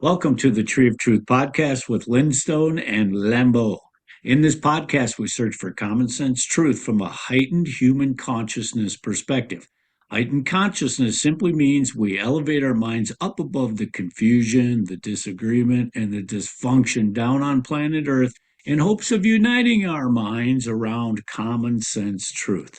Welcome to the Tree of Truth podcast with Lidstone and Lambeau. In this podcast, we search for common sense truth from a heightened human consciousness perspective. Heightened consciousness simply means we elevate our minds up above the confusion, the disagreement, and the dysfunction down on planet Earth in hopes of uniting our minds around common sense truth.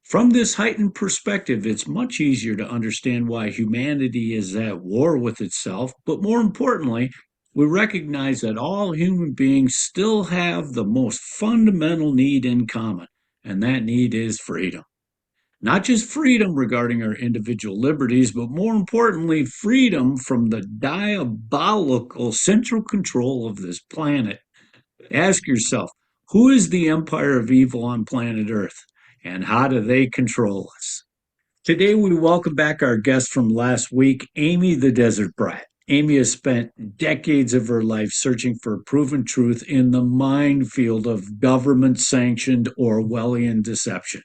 From this heightened perspective, it's much easier to understand why humanity is at war with itself, but more importantly, we recognize that all human beings still have the most fundamental need in common, and that need is freedom. Not just freedom regarding our individual liberties, but more importantly, freedom from the diabolical central control of this planet. Ask yourself, who is the empire of evil on planet Earth? And how do they control us? Today, we welcome back our guest from last week, Amy the Desert Brat. Amy has spent decades of her life searching for proven truth in the minefield of government sanctioned Orwellian deception.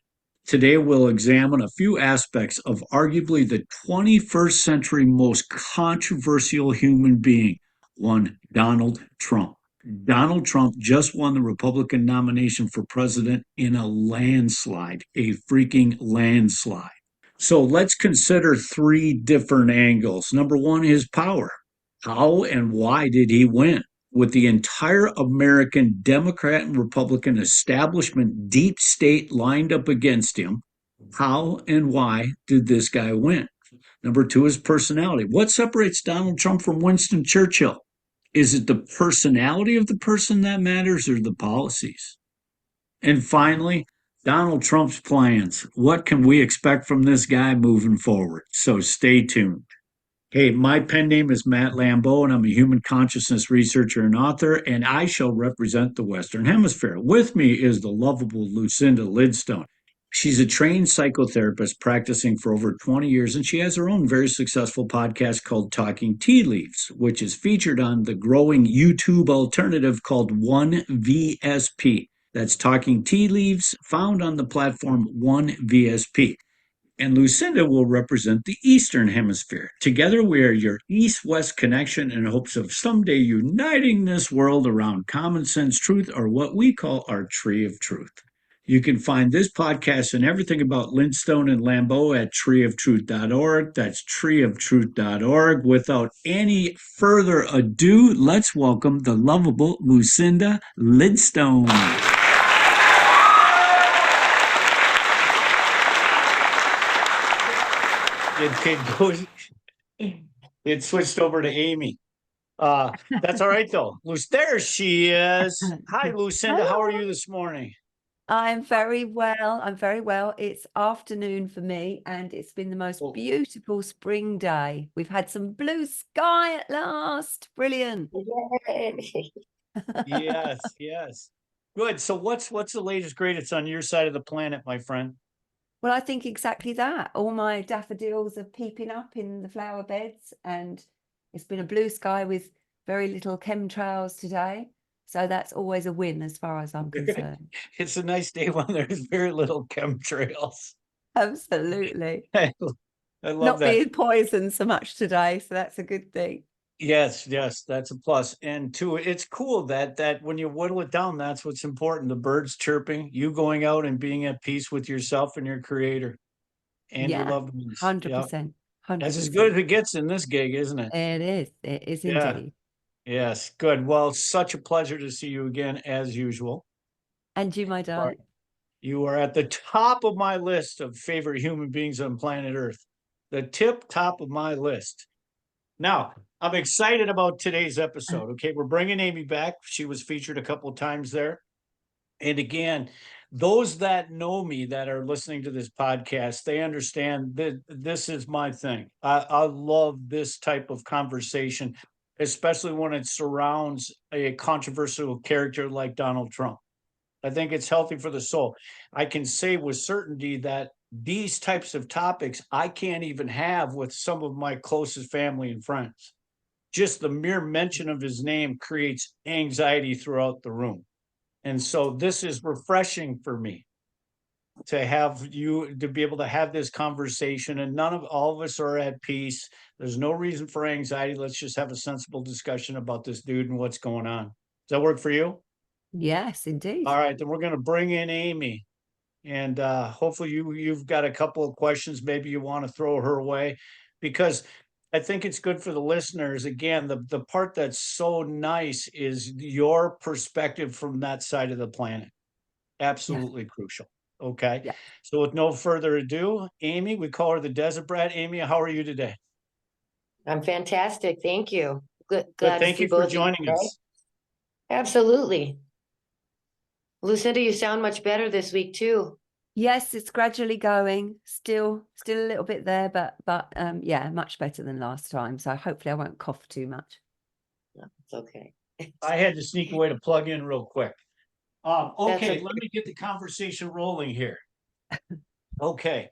Today, we'll examine a few aspects of arguably the 21st century most controversial human being, one Donald Trump. Donald Trump just won the Republican nomination for president in a landslide, a freaking landslide. So let's consider three different angles. Number one, his power. How and why did he win? With the entire American Democrat and Republican establishment deep state lined up against him, how and why did this guy win? Number two, his personality. What separates Donald Trump from Winston Churchill? Is it the personality of the person that matters or the policies? And finally, Donald Trump's plans. What can we expect from this guy moving forward? So stay tuned. Hey, my pen name is Matt Lambeau, and I'm a human consciousness researcher and author, and I shall represent the Western Hemisphere. With me is the lovable Lucinda Lidstone. She's a trained psychotherapist practicing for over 20 years, and she has her own very successful podcast called Talking Tea Leaves, which is featured on the growing YouTube alternative called 1VSP. That's Talking Tea Leaves, found on the platform 1VSP. And Lucinda will represent the Eastern Hemisphere. Together, we are your East-West connection in hopes of someday uniting this world around common sense truth, or what we call our Tree of Truth. You can find this podcast and everything about Lidstone and Lambeau at treeoftruth.org. That's treeoftruth.org. Without any further ado, let's welcome the lovable Lucinda Lidstone. It switched over to Amy. That's all right, though. There she is. Hi, Lucinda. How are you this morning? I'm very well. I'm very well. It's afternoon for me, and it's been the most beautiful spring day. We've had some blue sky at last. Brilliant. Yes, yes. Good. So what's the latest greatest on your side of the planet, my friend? Well, I think exactly that. All my daffodils are peeping up in the flower beds, and it's been a blue sky with very little chemtrails today. So that's always a win as far as I'm concerned. It's a nice day when there's very little chemtrails. Absolutely. I love Not that. being poisoned so much today, so that's a good thing. Yes, yes, that's a plus. And two, it's cool that when you whittle it down, that's what's important. The birds chirping, you going out and being at peace with yourself and your creator and your loved ones. 100%. 100%. That's as good as it gets in this gig, isn't it? It is. It is Yeah. indeed. Yes, good. Well, such a pleasure to see you again, as usual. And you, my darling. You are at the top of my list of favorite human beings on planet Earth. The tip top of my list. Now, I'm excited about today's episode. Okay, we're bringing Amy back. She was featured a couple of times there. And again, those that know me that are listening to this podcast, they understand that this is my thing. I love this type of conversation, especially when it surrounds a controversial character like Donald Trump. I think it's healthy for the soul. I can say with certainty that these types of topics I can't even have with some of my closest family and friends. Just the mere mention of his name creates anxiety throughout the room. And so this is refreshing for me. to have you to be able to have this conversation, and all of us are at peace. There's no reason for anxiety. Let's just have a sensible discussion about this dude and what's going on. Does that work for you? Yes, indeed. All right, then we're going to bring in Amy, and hopefully you've got a couple of questions maybe you want to throw her way, because I think it's good for the listeners. Again, the part that's so nice is your perspective from that side of the planet. Absolutely crucial. Okay. Yeah. So with no further ado, Amy, we call her the Desert Brat. Amy, how are you today? I'm fantastic. Thank you. Good. Glad to Thank see you for both of you joining today. us. Absolutely. Lucinda, you sound much better this week too. Yes, it's gradually going. Still a little bit there, but yeah, much better than last time. So hopefully I won't cough too much. No, it's okay. I had to sneak away to plug in real quick. Okay, okay. let me get the conversation rolling here. Okay.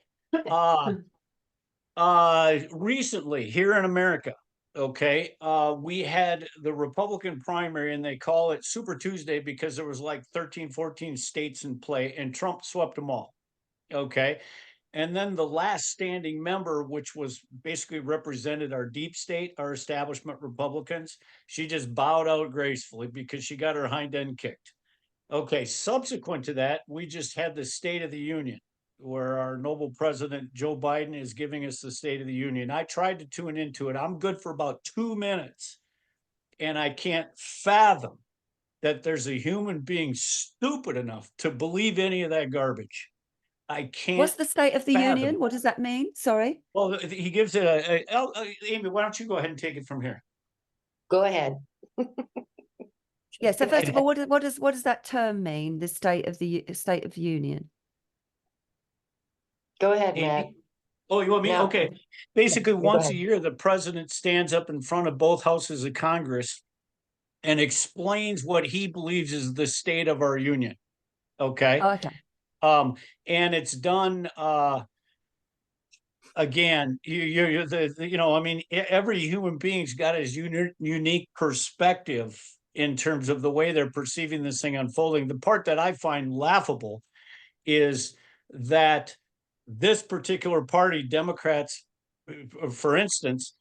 Recently here in America, okay, we had the Republican primary, and they call it Super Tuesday because there was like 13, 14 states in play, and Trump swept them all. Okay. And then the last standing member, which was basically represented our deep state, our establishment Republicans, she just bowed out gracefully because she got her hind end kicked. Okay, subsequent to that, we just had the State of the Union, where our noble president, Joe Biden, is giving us the State of the Union. I tried to tune into it. I'm good for about 2 minutes, and I can't fathom that there's a human being stupid enough to believe any of that garbage. I can't. What's the State of the fathom Union? it. What does that mean? Sorry. Well, he gives it Amy, why don't you go ahead and take it from here? Go ahead. Yeah. So first of all, what does that term mean? The State of the Union. Go ahead, Amy? Matt. Oh, you want me? No. Okay. Basically, Go once a ahead. year, the president stands up in front of both houses of Congress and explains what he believes is the state of our union. Okay. Oh, okay. And it's done again, I mean, every human being's got his unique perspective in terms of the way they're perceiving this thing unfolding. The part that I find laughable is that this particular party, Democrats, for instance,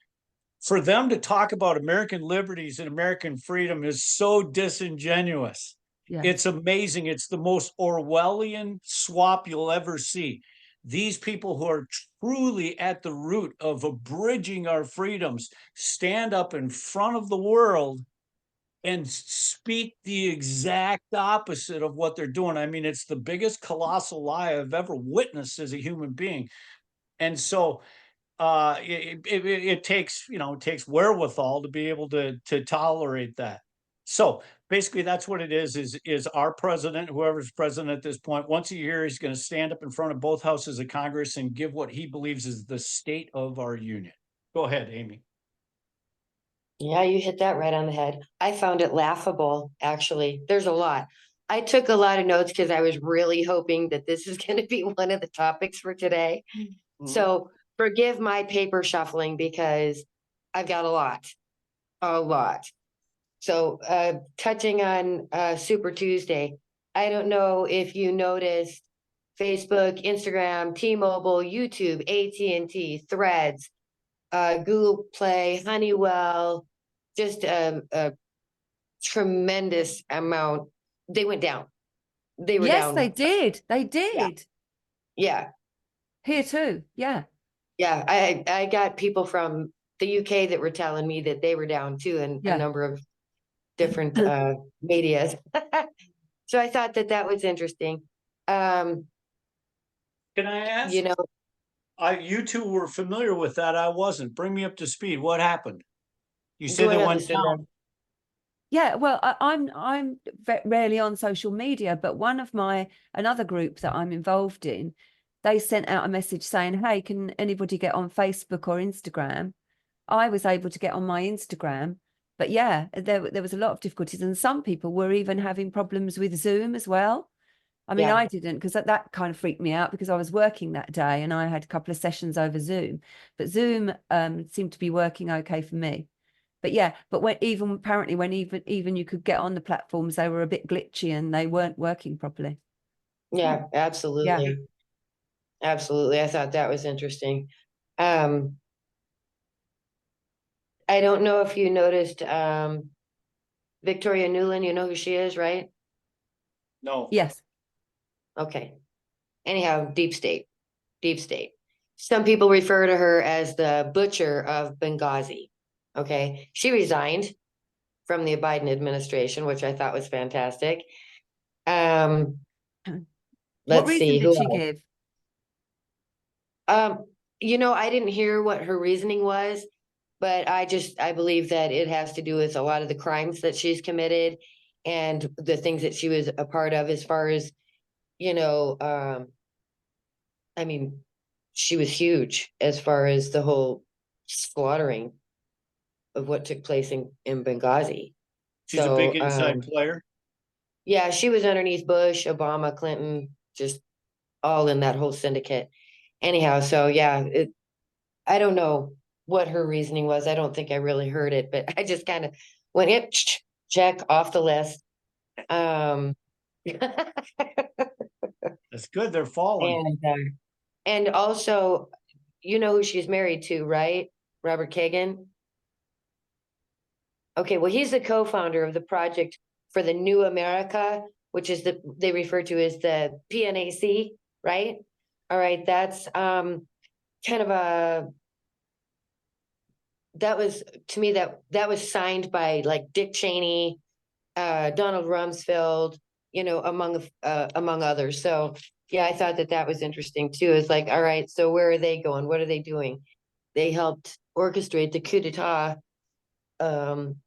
for them to talk about American liberties and American freedom is so disingenuous. Yeah. It's amazing. It's the most Orwellian swap you'll ever see. These people who are truly at the root of abridging our freedoms stand up in front of the world and speak the exact opposite of what they're doing. I mean, it's the biggest colossal lie I've ever witnessed as a human being. And so it takes, it takes wherewithal to be able to tolerate that. So basically that's what it is our president, whoever's president at this point, once a year, he's going to stand up in front of both houses of Congress and give what he believes is the state of our union. Go ahead, Amy. Yeah, you hit that right on the head. I found it laughable, actually. There's a lot. I took a lot of notes because I was really hoping that this is going to be one of the topics for today. Mhm. So forgive my paper shuffling because I've got a lot. So touching on Super Tuesday, I don't know if you noticed Facebook, Instagram, T-Mobile, YouTube, AT&T, Threads, Google Play, Honeywell, just a tremendous amount. They went down. They were down. They did. They did. Yeah. Here too. Yeah. Yeah. I got people from the UK that were telling me that they were down too, and a number of different medias. So I thought that was interesting. Can I ask? You two were familiar with that. I wasn't. Bring me up to speed. What happened? You said they went down. Yeah, well, I'm rarely on social media, but another group that I'm involved in, they sent out a message saying, "Hey, can anybody get on Facebook or Instagram?" I was able to get on my Instagram, but yeah, there was a lot of difficulties, and some people were even having problems with Zoom as well. I mean, I didn't, because that kind of freaked me out because I was working that day and I had a couple of sessions over Zoom, but Zoom seemed to be working okay for me. But yeah, but when even you could get on the platforms, they were a bit glitchy and they weren't working properly. Yeah, absolutely. Absolutely. I thought that was interesting. Um, I don't know if you noticed, Victoria Newland, you know who she is, right? No. Yes. Okay. Anyhow, deep state, deep state. Some people refer to her as the butcher of Benghazi. Okay. She resigned from the Biden administration, which I thought was fantastic. Um, What let's reason see did who she else. give? I didn't hear what her reasoning was, but I believe that it has to do with a lot of the crimes that she's committed and the things that she was a part of as far as, you know, I mean, she was huge as far as the whole slaughtering of what took place in Benghazi. She's a big So, inside player. yeah, she was underneath Bush, Obama, Clinton, just all in that whole syndicate. Anyhow, so yeah, I don't know what her reasoning was. I don't think I really heard it, but I just kind of went, yep, check off the list. Um, That's good. They're falling. and also, you know who she's married to, right? Robert Kagan. Okay, well, he's the co-founder of the project for the New America, which is they refer to as the PNAC, right? All right, that's kind of a that was to me that was signed by like Dick Cheney, Donald Rumsfeld, among others. So yeah, I thought that was interesting too. It's like, all right, so where are they going? What are they doing? They helped orchestrate the coup d'état um,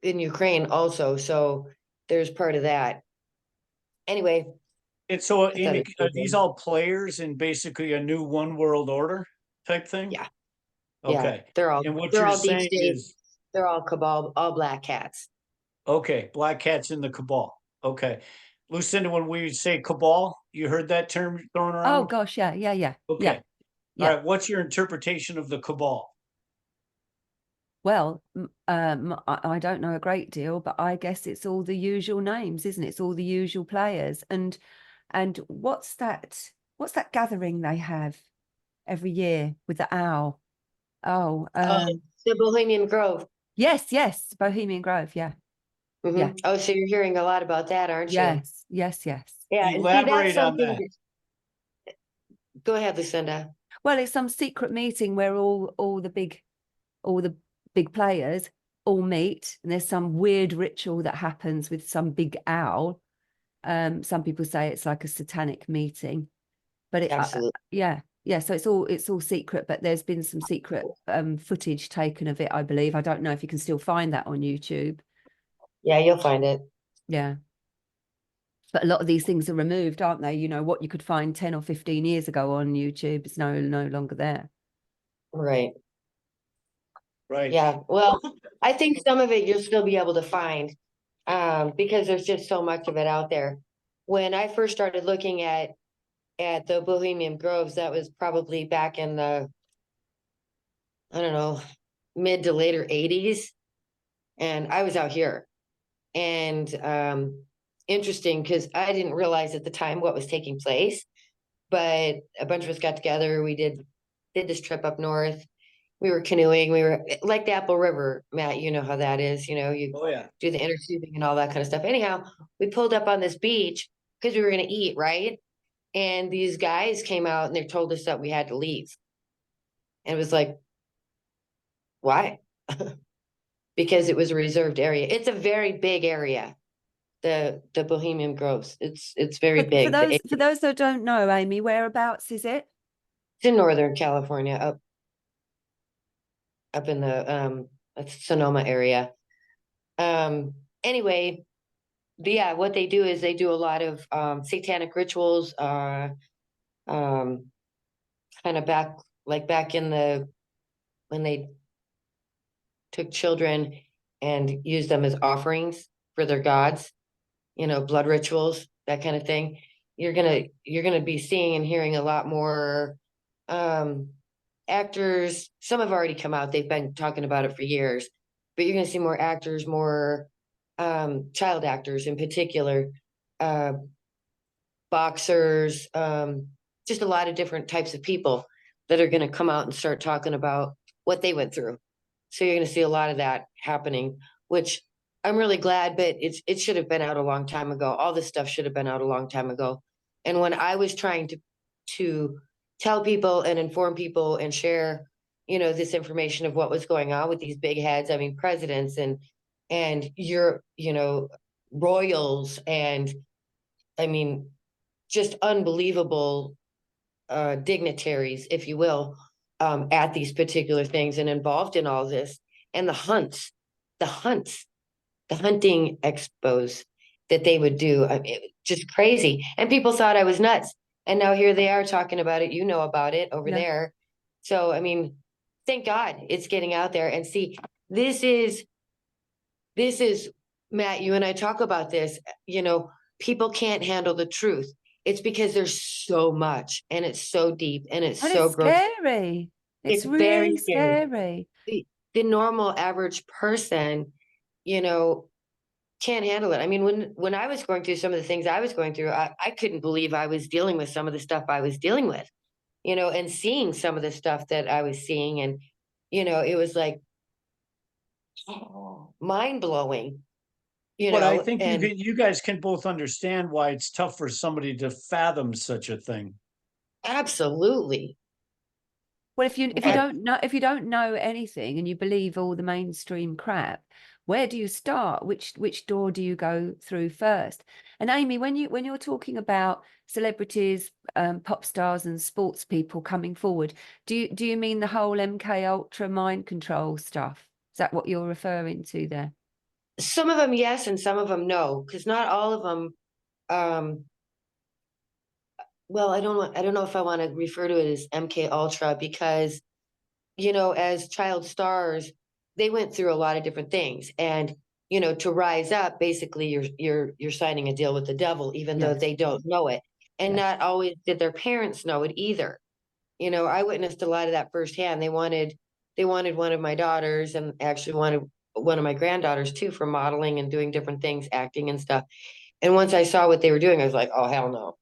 in Ukraine also. So there's part of that. Anyway, And so, I thought Amy, it are was these good. all players in basically a new one world order type thing? Yeah, yeah. Okay. They're all And what they're you're all deep saying state. is, They're all cabal, all black cats. okay, black cats in the cabal. Okay. Lucinda, when we say cabal, you heard that term thrown Oh around? gosh, yeah, yeah, yeah, yeah, Okay. All yeah. right. What's your interpretation of the cabal? Well, I don't know a great deal, but I guess it's all the usual names, isn't it? It's all the usual players. And what's that? What's that gathering they have every year with the owl? Oh, The Bohemian Grove. yes, yes, Bohemian Grove. Yeah, yeah, Oh, so you're hearing a lot about that, aren't you? yes, yes, yes. Yeah, and see, that's Elaborate on something that. go ahead, Lucinda. Well, it's some secret meeting where all the big players all meet, and there's some weird ritual that happens with some big owl. Some people say it's like a satanic meeting, but Absolutely. yeah, yeah. So it's all secret, but there's been some secret footage taken of it, I believe. I don't know if you can still find that on YouTube. Yeah, you'll find it. Yeah. But a lot of these things are removed, aren't they? You know, what you could find 10 or 15 years ago on YouTube is no longer there. Right. Right. Yeah. Well, I think some of it you'll still be able to find because there's just so much of it out there. When I first started looking at the Bohemian Groves, that was probably back in the, I don't know, mid to later 80s. And I was out here. And interesting because I didn't realize at the time what was taking place, but a bunch of us got together. We did this trip up north. We were canoeing. We were like the Apple River, Matt. You know how that is. You know, you Oh, yeah. do the inner tubing and all that kind of stuff. Anyhow, we pulled up on this beach because we were going to eat, right? And these guys came out and they told us that we had to leave. And it was like, why? Because it was a reserved area. It's a very big area, the Bohemian Groves. It's very big. For those that don't know, Amy, whereabouts is it? It's in Northern California, up in the Sonoma area. Anyway, yeah, what they do is they do a lot of satanic rituals, kind of back in the when they took children and used them as offerings for their gods, blood rituals, that kind of thing. You're gonna be seeing and hearing a lot more um actors. Some have already come out, they've been talking about it for years, but you're gonna see more actors, more child actors in particular, uh boxers, just a lot of different types of people that are going to come out and start talking about what they went through. So you're going to see a lot of that happening, which I'm really glad, but it should have been out a long time ago. All this stuff should have been out a long time ago. And when I was trying to tell people and inform people and share, this information of what was going on with these big heads, I mean, presidents and your, royals, and I mean, just unbelievable dignitaries, if you will, at these particular things and involved in all this, and the hunting expos that they would do. I mean, just crazy. And people thought I was nuts. And now here they are talking about it. You know about it over there. So, I mean, thank God it's getting out there. And see, this is, Matt, you and I talk about this, people can't handle the truth. It's because there's so much, and it's so deep, and it's so gross. Scary. It's really very scary. The normal average person, can't handle it. I mean, when I was going through some of the things I was going through, I couldn't believe I was dealing with some of the stuff I was dealing with, and seeing some of the stuff that I was seeing. And, it was like mind blowing. But I think you guys can both understand why it's tough for somebody to fathom such a thing. Absolutely. Well, if you don't know anything and you believe all the mainstream crap, where do you start? Which door do you go through first? And Amy, when you're talking about celebrities, pop stars, and sports people coming forward, do you mean the whole MK Ultra mind control stuff? Is that what you're referring to there? Some of them, yes, and some of them, no, because not all of them. Well, I don't know if I want to refer to it as MK Ultra, because, as child stars, they went through a lot of different things, and to rise up, basically, you're signing a deal with the devil, even though they don't know it, and not always did their parents know it either. I witnessed a lot of that firsthand. They wanted one of my daughters, and actually wanted one of my granddaughters too, for modeling and doing different things, acting and stuff. And once I saw what they were doing, I was like, oh, hell no.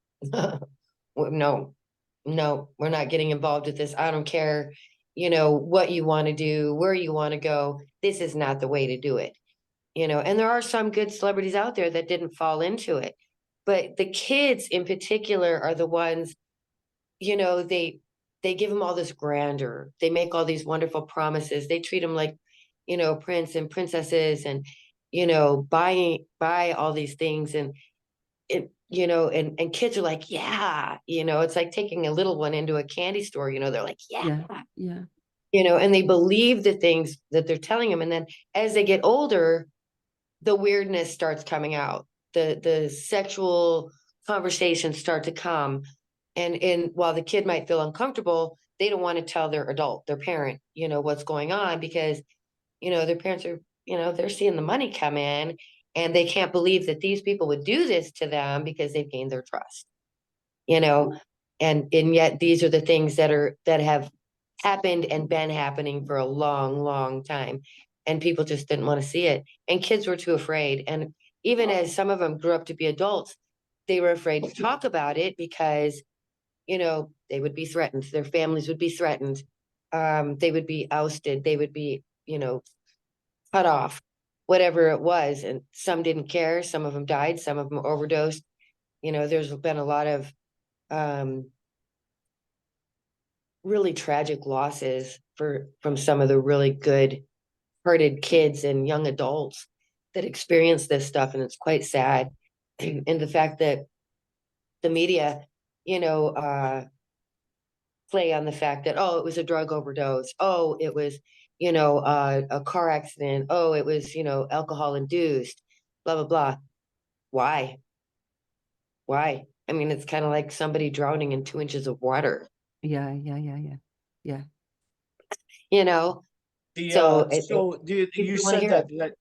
No, we're not getting involved with this. I don't care, what you want to do, where you want to go. This is not the way to do it. And there are some good celebrities out there that didn't fall into it. But the kids in particular are the ones, they give them all this grandeur. They make all these wonderful promises. They treat them like, prince and princesses, and, buy all these things. And and kids are like, yeah, it's like taking a little one into a candy store, they're like, yeah. And they believe the things that they're telling them. And then as they get older, the weirdness starts coming out. The sexual conversations start to come. And while the kid might feel uncomfortable, they don't want to tell their parent, what's going on, because, their parents are, they're seeing the money come in, and they can't believe that these people would do this to them because they've gained their trust, and yet these are the things that have happened and been happening for a long, long time. And people just didn't want to see it. And kids were too afraid. And even as some of them grew up to be adults, they were afraid to talk about it because, they would be threatened. Their families would be threatened. They would be ousted. They would be, cut off, whatever it was. And some didn't care. Some of them died. Some of them overdosed. There's been a lot of really tragic losses from some of the really good hearted kids and young adults that experience this stuff. And it's quite sad. And the fact that the media, play on the fact that, oh, it was a drug overdose. Oh, it was, a car accident. Oh, it was, alcohol induced, blah, blah, blah. Why? I mean, it's kind of like somebody drowning in 2 inches of water. Yeah. You said that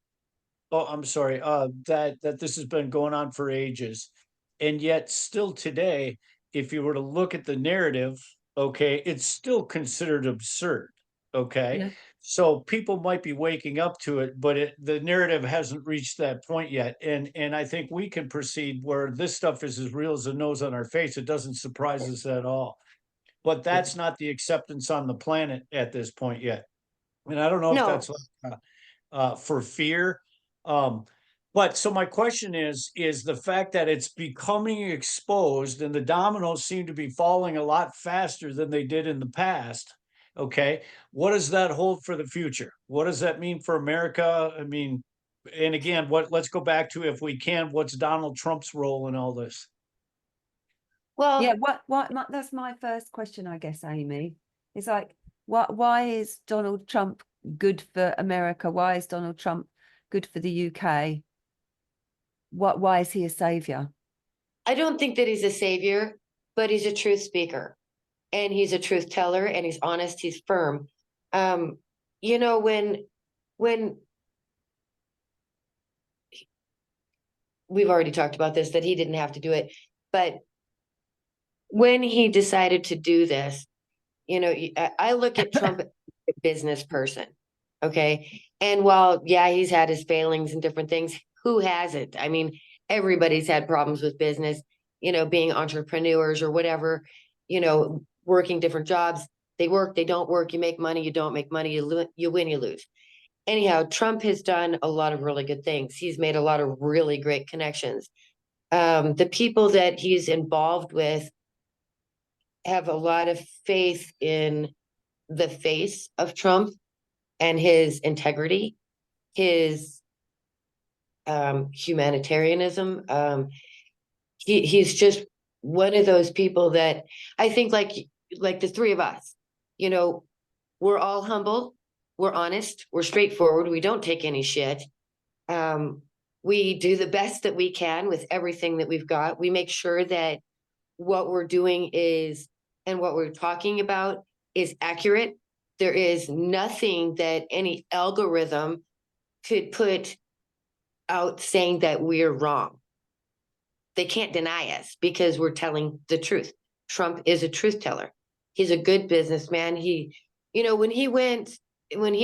oh, I'm sorry, that this has been going on for ages, and yet still today, if you were to look at the narrative, okay, it's still considered absurd, okay? So people might be waking up to it, but the narrative hasn't reached that point yet. And I think we can proceed where this stuff is as real as the nose on our face. It doesn't surprise us at all. But that's not the acceptance on the planet at this point yet. And I don't know if No, that's for fear. But so my question is the fact that it's becoming exposed and the dominoes seem to be falling a lot faster than they did in the past. Okay. What does that hold for the future? What does that mean for America? I mean, and again, let's go back to, if we can, what's Donald Trump's role in all this? Yeah, well, that's my first question, I guess, Amy. It's like, why is Donald Trump good for America? Why is Donald Trump good for the UK? Why is he a savior? I don't think that he's a savior, but he's a truth speaker, and he's a truth teller, and he's honest, he's firm. You know, when we've already talked about this, that he didn't have to do it, but when he decided to do this, you know, I look at Trump as a business person, okay? And while, yeah, he's had his failings and different things, who hasn't? I mean, everybody's had problems with business, you know, being entrepreneurs or whatever, you know, working different jobs. They work, they don't work, you make money, you don't make money, you win, you lose. Anyhow, Trump has done a lot of really good things. He's made a lot of really great connections. The people that he's involved with have a lot of faith in the face of Trump and his integrity, his humanitarianism. He's just one of those people that I think, like the three of us, you know, we're all humble, we're honest, we're straightforward, we don't take any shit. We do the best that we can with everything that we've got. We make sure that what we're doing is, and what we're talking about is accurate. There is nothing that any algorithm could put out saying that we're wrong. They can't deny us because we're telling the truth. Trump is a truth teller. He's a good businessman. He, you know, when he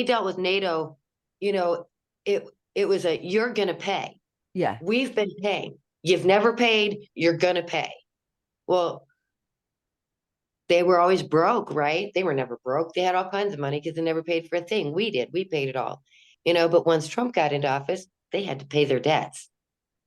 dealt with NATO, you know, it was a, you're gonna pay. Yeah. We've been paying. You've never paid, you're gonna pay. Well, they were always broke, right? They were never broke. They had all kinds of money because they never paid for a thing. We did. We paid it all, you know, but once Trump got into office, they had to pay their debts.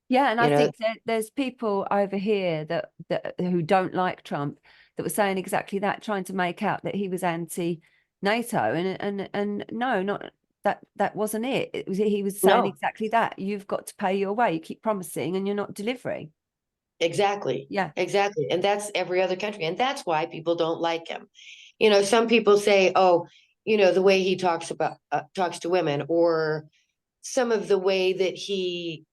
Yeah, and You I know, think there's people over here that who don't like Trump that were saying exactly that, trying to make out that he was anti-NATO, and no, not that wasn't it. He was saying no, exactly that. You've got to pay your way. You keep promising and you're not delivering. exactly. Yeah. Exactly. And that's every other country. And that's why people don't like him. You know, some people say, oh, you know, the way he talks to women, or some of the way that he,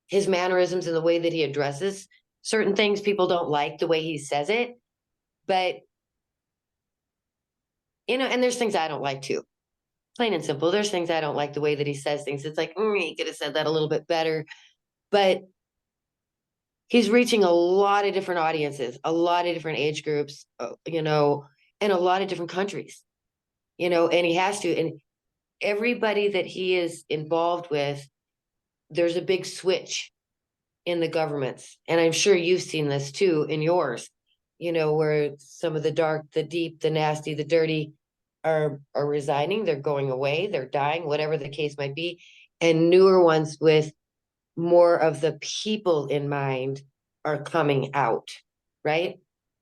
his mannerisms and the way that he addresses certain things, people don't like the way he says it. But, you know, and there's things I don't like too. Plain and simple. There's things I don't like the way that he says things. It's like, he could have said that a little bit better. But he's reaching a lot of different audiences, a lot of different age groups, you know, and a lot of different countries, you know, and he has to. And everybody that he is involved with, there's a big switch in the governments. And I'm sure you've seen this too in yours, you know, where some of the dark, the deep, the nasty, the dirty are resigning, they're going away, they're dying, whatever the case might be. And newer ones with more of the people in mind are coming out, right?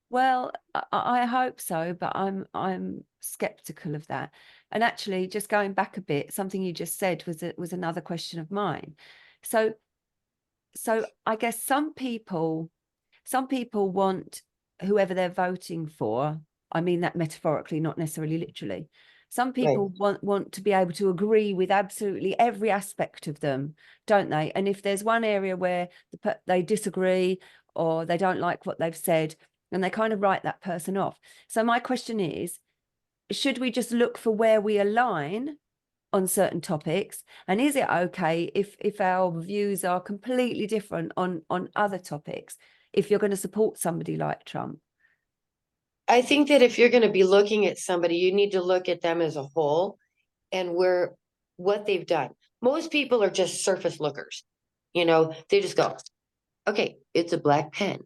Well, I hope so, but I'm skeptical of that. And actually, just going back a bit, something you just said was another question of mine. So I guess some people want whoever they're voting for. I mean that metaphorically, not necessarily literally. Some people want to be able to agree with absolutely every aspect of them, don't they? And if there's one area where they disagree or they don't like what they've said, and they kind of write that person off. So my question is, should we just look for where we align on certain topics, and is it okay if our views are completely different on other topics, if you're going to support somebody like Trump? I think that if you're going to be looking at somebody, you need to look at them as a whole and what they've done. Most people are just surface lookers. They just go, okay, it's a black pen,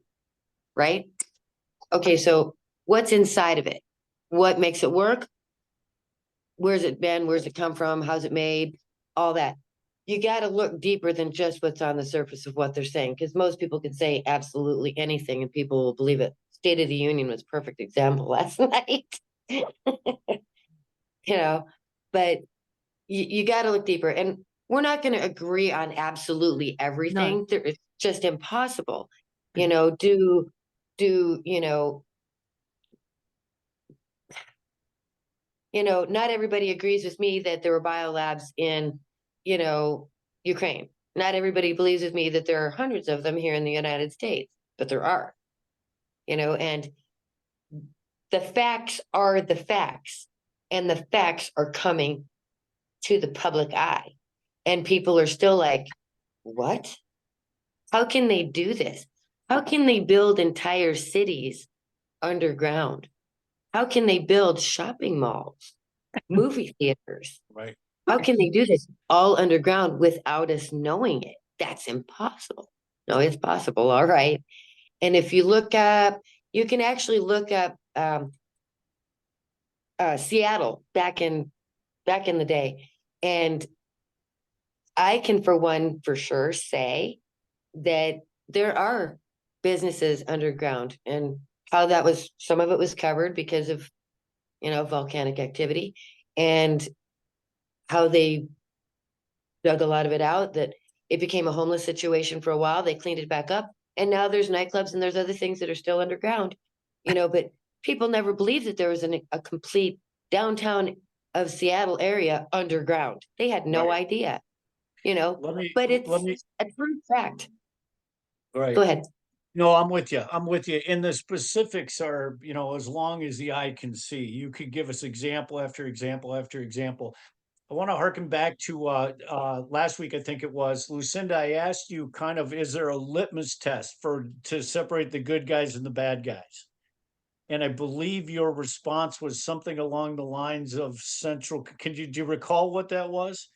right? Okay, so what's inside of it? What makes it work? Where's it been? Where's it come from? How's it made? All that. You got to look deeper than just what's on the surface of what they're saying, because most people can say absolutely anything and people will believe it. State of the Union was a perfect example last night. But you got to look deeper. And we're not going to agree on absolutely No. everything. It's just impossible. Not everybody agrees with me that there were biolabs in, Ukraine. Not everybody believes with me that there are hundreds of them here in the United States, but there are, and the facts are the facts, and the facts are coming to the public eye. And people are still like, what? How can they do this? How can they build entire cities underground? How can they build shopping malls, movie theaters? Right. How can they do this all underground without us knowing it? That's impossible. No, it's possible. All right. And if you can actually look up Seattle back in the day. And I can, for one, for sure say that there are businesses underground, and how some of it was covered because of, volcanic activity, and how they dug a lot of it out, that it became a homeless situation for a while. They cleaned it back up. And now there's nightclubs and there's other things that are still underground, but people never believed that there was a complete downtown of Seattle area underground. They had no Right. idea, Let but it's me, a true fact. right. Go ahead. No, I'm with you. I'm with you. And the specifics are, as long as the eye can see. You could give us example after example after example. I want to harken back to last week, I think it was. Lucinda, I asked you kind of, is there a litmus test to separate the good guys and the bad guys? And I believe your response was something along the lines of central. Do you recall what that was?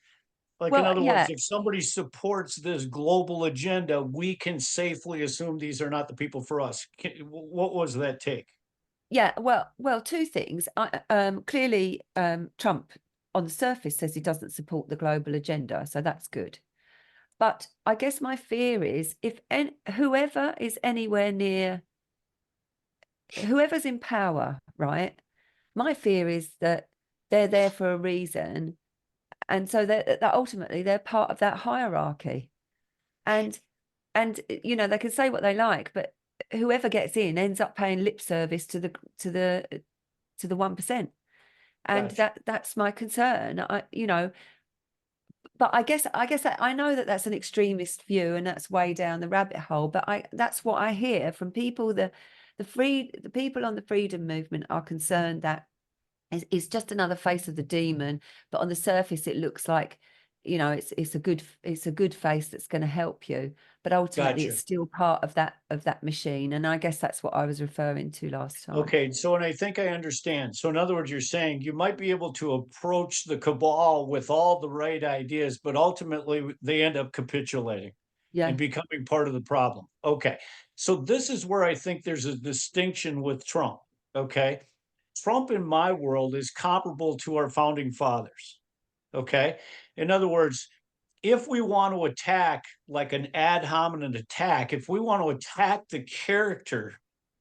Like, in Well, other yeah, words, if somebody supports this global agenda, we can safely assume these are not the people for us. What was that take? yeah. Well, two things. Clearly, Trump on the surface says he doesn't support the global agenda, so that's good. But I guess my fear is whoever is anywhere near, whoever's in power, right? My fear is that they're there for a reason, and so that ultimately they're part of that hierarchy. And they can say what they like, but whoever gets in ends up paying lip service to the 1%. And Gotcha. that's my concern. But I guess that I know that that's an extremist view and that's way down the rabbit hole, but that's what I hear from people. The people on the freedom movement are concerned that it's just another face of the demon, but on the surface it looks like, it's a good face that's going to help you, but ultimately Gotcha. it's still part of that machine. And I guess that's what I was referring to last time. Okay, so and I think I understand. So in other words, you're saying you might be able to approach the cabal with all the right ideas, but ultimately they end up capitulating Yeah. and becoming part of the problem. Okay, so this is where I think there's a distinction with Trump. Okay, Trump in my world is comparable to our founding fathers. Okay, in other words, if we want to attack like an ad hominem attack, if we want to attack the character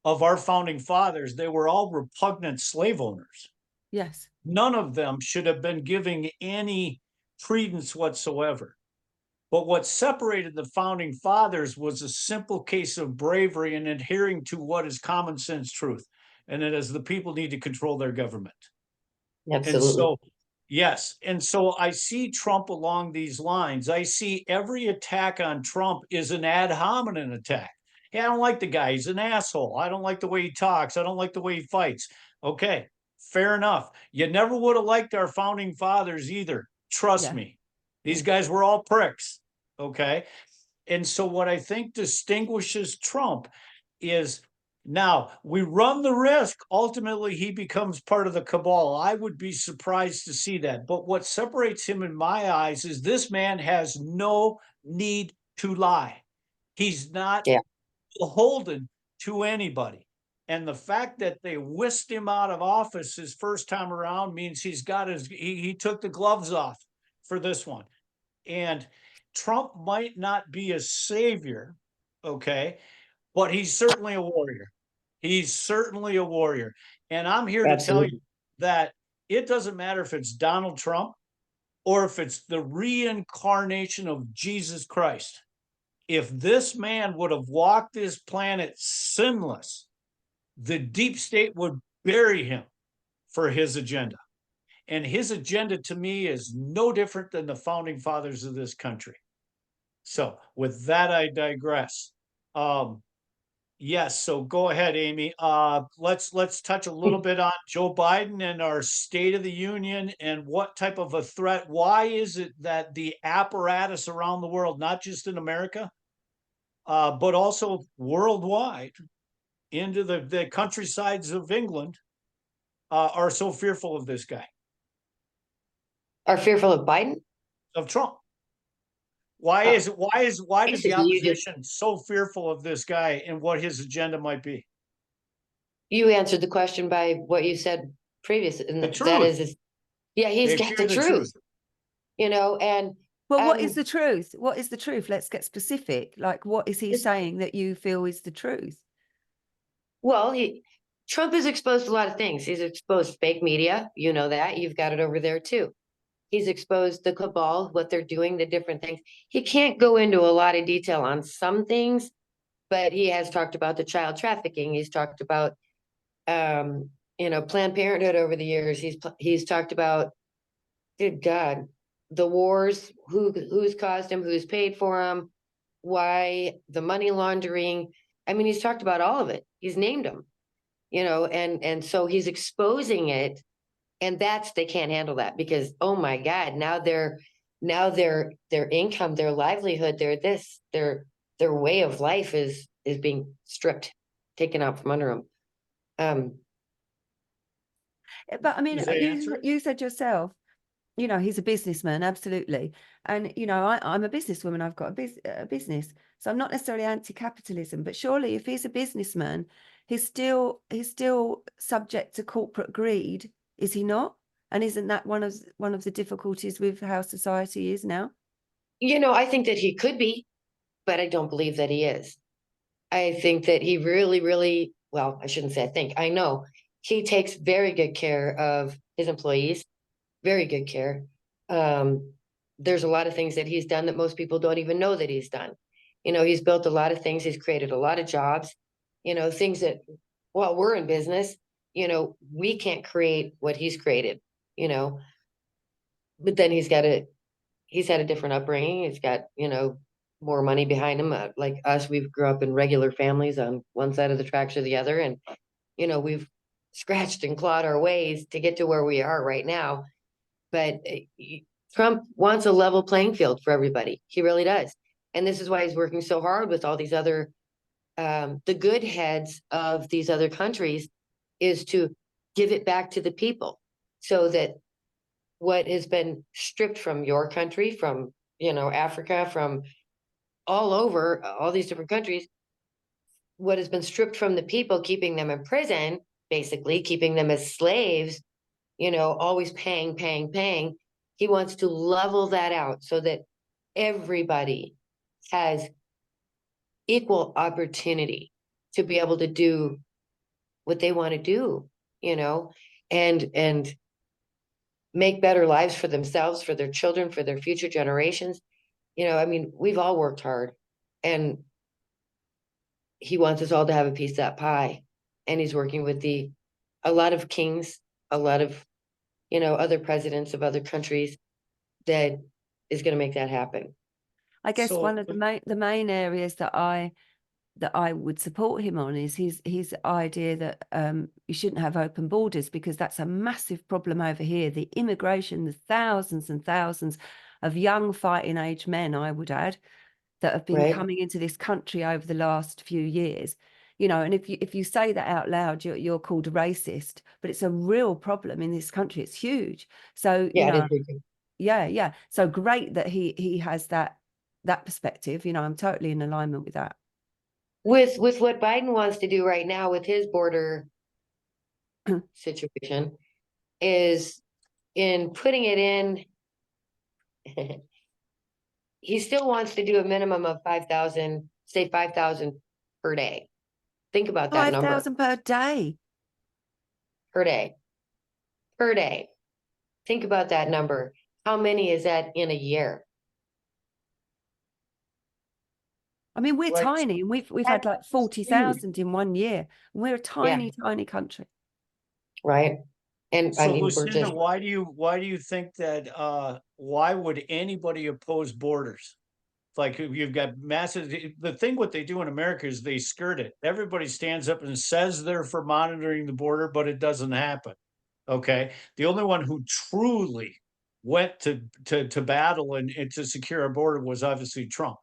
of our founding fathers, they were all repugnant slave owners. Yes. None of them should have been giving any credence whatsoever. But what separated the founding fathers was a simple case of bravery and adhering to what is common sense truth, and that is the people need to control their government. And Absolutely. so, yes. And so I see Trump along these lines. I see every attack on Trump is an ad hominem attack. Hey, I don't like the guy. He's an asshole. I don't like the way he talks. I don't like the way he fights. Okay, fair enough. You never would have liked our founding fathers either. Trust Yeah. me. These Yeah. guys were all pricks. Okay. And so what I think distinguishes Trump is Now, we run the risk, ultimately, he becomes part of the cabal. I would be surprised to see that. But what separates him in my eyes is this man has no need to lie. He's not Yeah. beholden to anybody. And the fact that they whisked him out of office his first time around means he took the gloves off for this one. And Trump might not be a savior, okay, but he's certainly a warrior. He's certainly a warrior. And I'm here to tell you that it doesn't matter if it's Donald Trump or if it's the reincarnation of Jesus Christ. If this man would have walked this planet sinless, the deep state would bury him for his agenda. And his agenda to me is no different than the founding fathers of this country. So with that, I digress. Yes, so go ahead, Amy. Let's touch a little bit on Joe Biden and our State of the Union and what type of a threat. Why is it that the apparatus around the world, not just in America, but also worldwide, into the countrysides of England, are so fearful of this guy, Are fearful of Biden? of Trump? Why is the Basically, opposition so fearful of this guy and what his agenda might be? You answered the question by what you said previous, and The that truth. is, yeah, he's They got fear the the truth, you know, and Well, what is the truth? What is the truth? Let's get specific. Like, what is he saying that you feel is the truth? well, Trump has exposed a lot of things. He's exposed fake media, you know that. You've got it over there too. He's exposed the cabal, what they're doing, the different things. He can't go into a lot of detail on some things, but he has talked about the child trafficking. He's talked about, Planned Parenthood over the years. He's talked about, good God, the wars, who's caused them, who's paid for them, why the money laundering. I mean, he's talked about all of it. He's named them, and so he's exposing it. And they can't handle that because, oh my God, now their income, their livelihood, their way of life is being stripped, taken out from under them. But I mean, Does that answer it? you said yourself, he's a businessman, absolutely. And, I'm a businesswoman, I've got a business. So I'm not necessarily anti-capitalism, but surely if he's a businessman, he's still subject to corporate greed, is he not? And isn't that one of the difficulties with how society is now? I think that he could be, but I don't believe that he is. I think that he really, really, well, I shouldn't say I think, I know he takes very good care of his employees, very good care. There's a lot of things that he's done that most people don't even know that he's done. He's built a lot of things. He's created a lot of jobs, things that, well, we're in business, we can't create what he's created, but then he's had a different upbringing. He's got, more money behind him. Like us, we've grew up in regular families on one side of the tracks or the other. And, we've scratched and clawed our ways to get to where we are right now. But Trump wants a level playing field for everybody. He really does. And this is why he's working so hard with all these other, the good heads of these other countries, is to give it back to the people so that what has been stripped from your country, from, Africa, from all over, all these different countries, what has been stripped from the people, keeping them in prison, basically keeping them as slaves, always paying. He wants to level that out so that everybody has equal opportunity to be able to do what they want to do, and make better lives for themselves, for their children, for their future generations. I mean, we've all worked hard, and he wants us all to have a piece of that pie. And he's working with a lot of kings, a lot of, other presidents of other countries that is going to make that happen. I guess one of the main areas that I would support him on is his idea that you shouldn't have open borders, because that's a massive problem over here. The immigration, the thousands and thousands of young fighting age men, I would add, that have been coming into this country over the last few years. you know, and if you say that out loud, you're called a racist, but it's a real problem in this country. It's huge. So, you Yeah, it is know, big too. yeah. So great that he has that perspective. You know, I'm totally in alignment with that. With what Biden wants to do right now with his border situation is in putting it in, he still wants to do a minimum of 5,000, say 5,000 per day. Think about that number. 5,000 per day. Per day. Per day. Think about that number. How many is that in a year? I mean, we're Right. tiny, and we've had like 40,000 in 1 year. We're a tiny country. Right. And I So mean, we're Lucinda, just, why do you think that why would anybody oppose borders? It's like you've got massive, the thing what they do in America is they skirt it. Everybody stands up and says they're for monitoring the border, but it doesn't happen. Okay. The only one who truly went to battle and to secure a border was obviously Trump.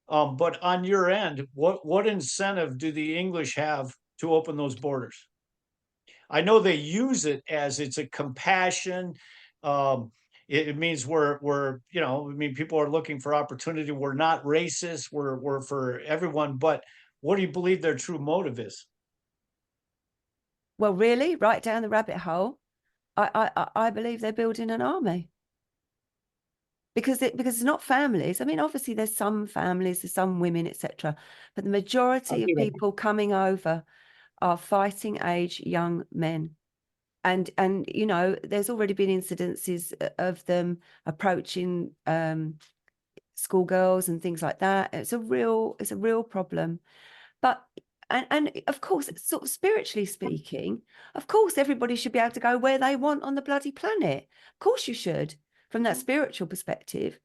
But on your end, what incentive do the English have to open those borders? I know they use it as it's a compassion. It means we're you know, I mean, people are looking for opportunity. We're not racist. We're for everyone. But what do you believe their true motive is? Well, really, right down the rabbit hole, I believe they're building an army. Because it's not families. I mean, obviously there's some families, there's some women, etc. But the majority of people coming over are fighting age young men. And you know, there's already been incidences of them approaching schoolgirls and things like that. It's a real problem. But and of course, sort of spiritually speaking, of course, everybody should be able to go where they want on the bloody planet. Of course you should, from that spiritual perspective.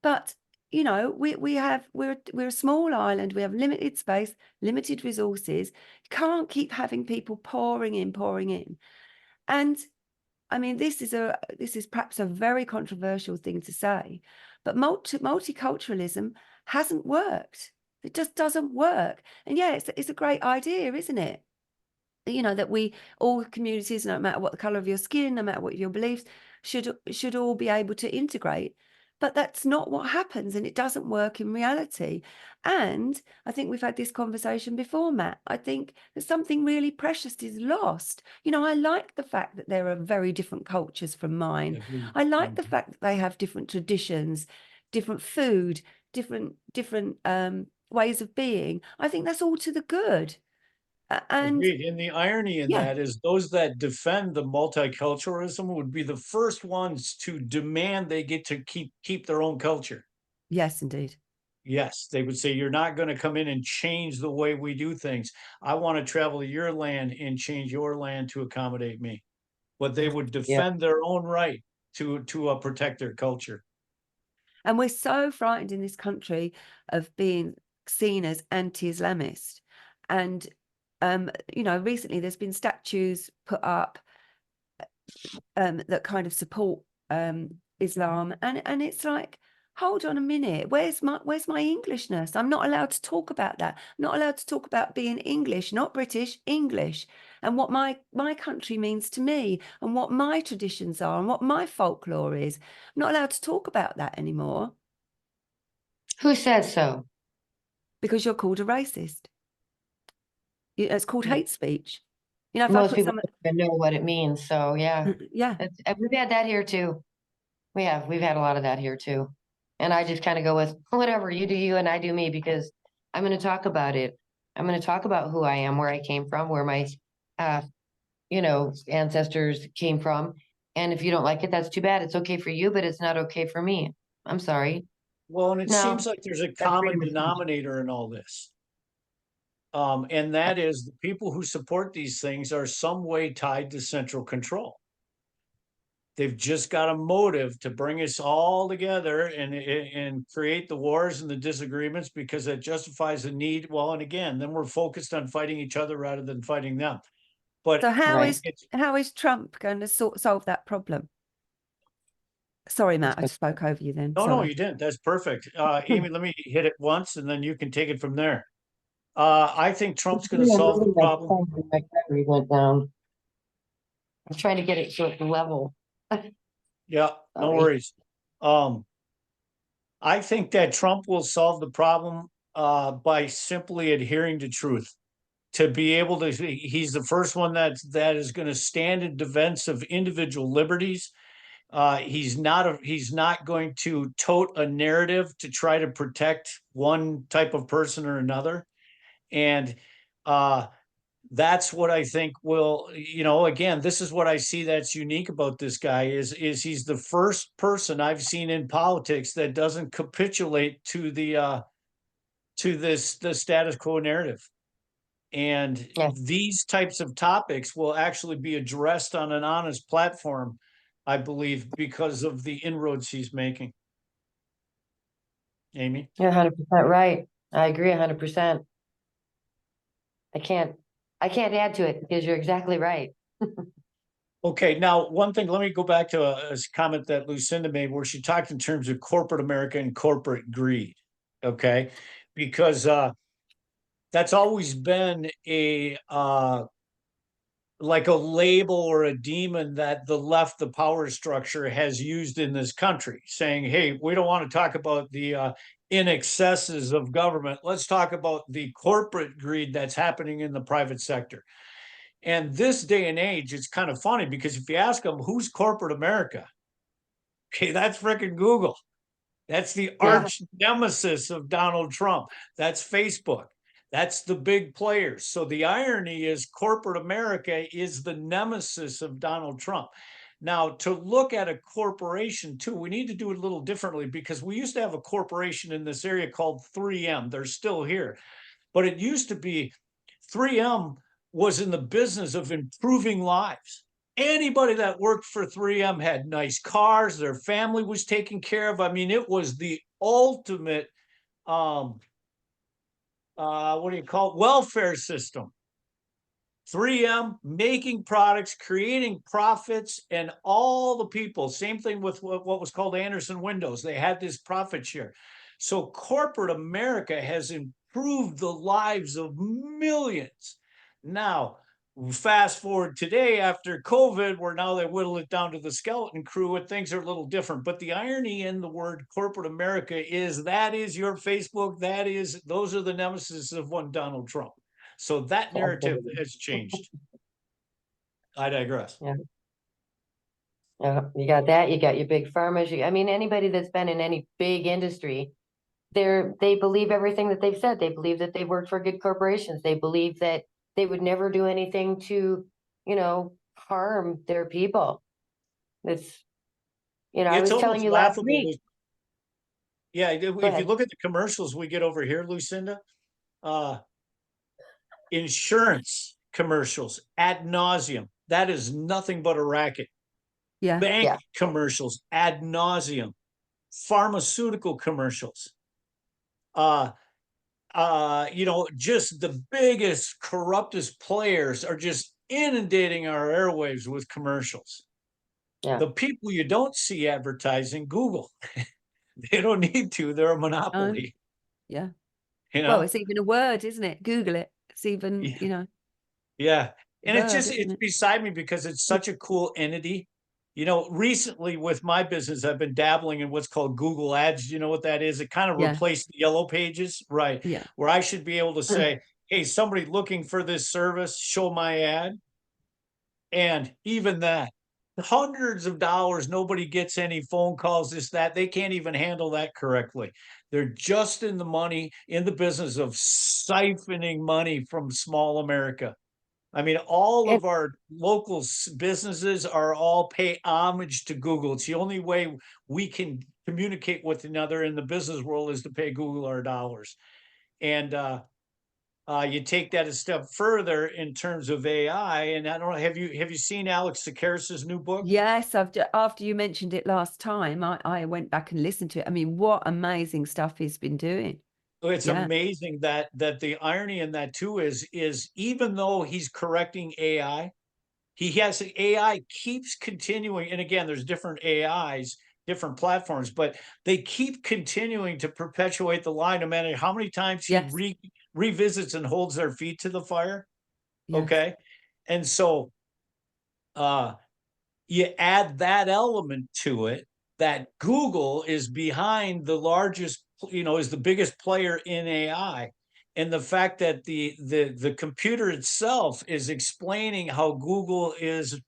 But you know, we're a small island. We have limited space, limited resources. You can't keep having people pouring in. And I mean, this is perhaps a very controversial thing to say, but multiculturalism hasn't worked. It just doesn't work. And yeah, it's a great idea, isn't it? You know, that we all communities, no matter what the color of your skin, no matter what your beliefs, should all be able to integrate. But that's not what happens, and it doesn't work in reality. And I think we've had this conversation before, Matt. I think that something really precious is lost. You know, I like the fact that there are very different cultures from mine. I like the fact that they have different traditions, different food, different ways of being. I think that's all to the good. And Agreed. And the irony in yeah, that is those that defend the multiculturalism would be the first ones to demand they get to keep their own culture. yes, indeed. Yes, they would say, you're not going to come in and change the way we do things. I want to travel to your land and change your land to accommodate me. But they would yeah. defend their own right to protect their culture. And we're so frightened in this country of being seen as anti-Islamist. And you know, recently there's been statues put up that kind of support Islam, and it's like, hold on a minute, where's my Englishness? I'm not allowed to talk about that. I'm not allowed to talk about being English, not British, English, and what my country means to me, and what my traditions are, and what my folklore is. I'm not allowed to talk about that anymore. Who says so? Because you're called a racist. It's called hate speech. You know, if Most I put people don't even know what it means. So yeah, yeah. we've had that here too. We've had a lot of that here too. And I just kind of go with whatever, you do you and I do me, because I'm going to talk about it. I'm going to talk about who I am, where I came from, where my, you know, ancestors came from. And if you don't like it, that's too bad. It's okay for you, but it's not okay for me. I'm sorry. Well, and it No, seems like there's a that's pretty common much. denominator in all this. And that is the people who support these things are some way tied to central control. They've just got a motive to bring us all together and create the wars and the disagreements because that justifies the need. Well, and again, then we're focused on fighting each other rather than fighting them. But So Right. how is Trump going to solve that problem? Sorry, Matt, I spoke over you then. no, Sorry. you didn't. That's perfect. Amy, let me hit it once and then you can take it from there. I think Trump's going to solve the problem. My battery went down. I'm trying to get it so it's level. Yeah, no Sorry. worries. I think that Trump will solve the problem by simply adhering to truth. To be able to, he's the first one that is going to stand in defense of individual liberties. He's not going to tote a narrative to try to protect one type of person or another. And that's what I think will, again, this is what I see that's unique about this guy is he's the first person I've seen in politics that doesn't capitulate to the status quo narrative. And these types of topics will actually be addressed on an honest platform, I believe, because of the inroads he's making. Amy? You're 100% right. I agree 100%. I can't add to it because you're exactly right. Okay, now one thing, let me go back to a comment that Lucinda made where she talked in terms of corporate America and corporate greed. Okay, because that's always been a like a label or a demon that the left, the power structure has used in this country, saying, hey, we don't want to talk about the in excesses of government. Let's talk about the corporate greed that's happening in the private sector. And this day and age, it's kind of funny because if you ask them, who's corporate America? Okay, that's freaking Google. That's the arch nemesis of Donald Trump. That's Facebook. That's the big players. So the irony is corporate America is the nemesis of Donald Trump. Now, to look at a corporation too, we need to do it a little differently because we used to have a corporation in this area called 3M. They're still here. But it used to be 3M was in the business of improving lives. Anybody that worked for 3M had nice cars, their family was taken care of. I mean, it was the ultimate welfare system. 3M making products, creating profits, and all the people. Same thing with what was called Anderson Windows. They had this profit share. So corporate America has improved the lives of millions. Now, fast forward today after COVID, where now they whittle it down to the skeleton crew and things are a little different. But the irony in the word corporate America is that is your Facebook. Those are the nemesis of one Donald Trump. So that narrative has changed. I digress. Yeah, you got that. You got your big farmers. I mean, anybody that's been in any big industry, they believe everything that they've said. They believe that they worked for good corporations. They believe that they would never do anything to, harm their people. It's, I was telling you last week. Yeah, if you look at the commercials we get over here, Lucinda, insurance commercials ad nauseum. That is nothing but a racket. Bank commercials ad nauseum. Pharmaceutical commercials. Just the biggest, corruptest players are just inundating our airwaves with commercials. The people you don't see advertising, Google. They don't need to. They're a monopoly. Well, it's even a word, isn't it? Google it. It's even, Yeah. And it's beside me because it's such a cool entity. Recently with my business, I've been dabbling in what's called Google Ads. You know what that is? It kind of replaced the yellow pages, right? Yeah. Where I should be able to say, hey, somebody looking for this service, show my ad. And even that, hundreds of dollars, nobody gets any phone calls, that. They can't even handle that correctly. They're just in the business of siphoning money from small America. I mean, all of our local businesses are all pay homage to Google. It's the only way we can communicate with another in the business world is to pay Google our dollars. And you take that a step further in terms of AI. And I don't know, have you seen Alex Tsakiris's new book? Yes, after you mentioned it last time, I went back and listened to it. I mean, what amazing stuff he's been doing. It's amazing that the irony in that too is even though he's correcting AI, AI keeps continuing. And again, there's different AIs, different platforms, but they keep continuing to perpetuate the lie no matter how many times he revisits and holds their feet to the fire. Yes. Okay. And so you add that element to it, that Google is behind the largest, is the biggest player in AI. And the fact that the computer itself is explaining how Google is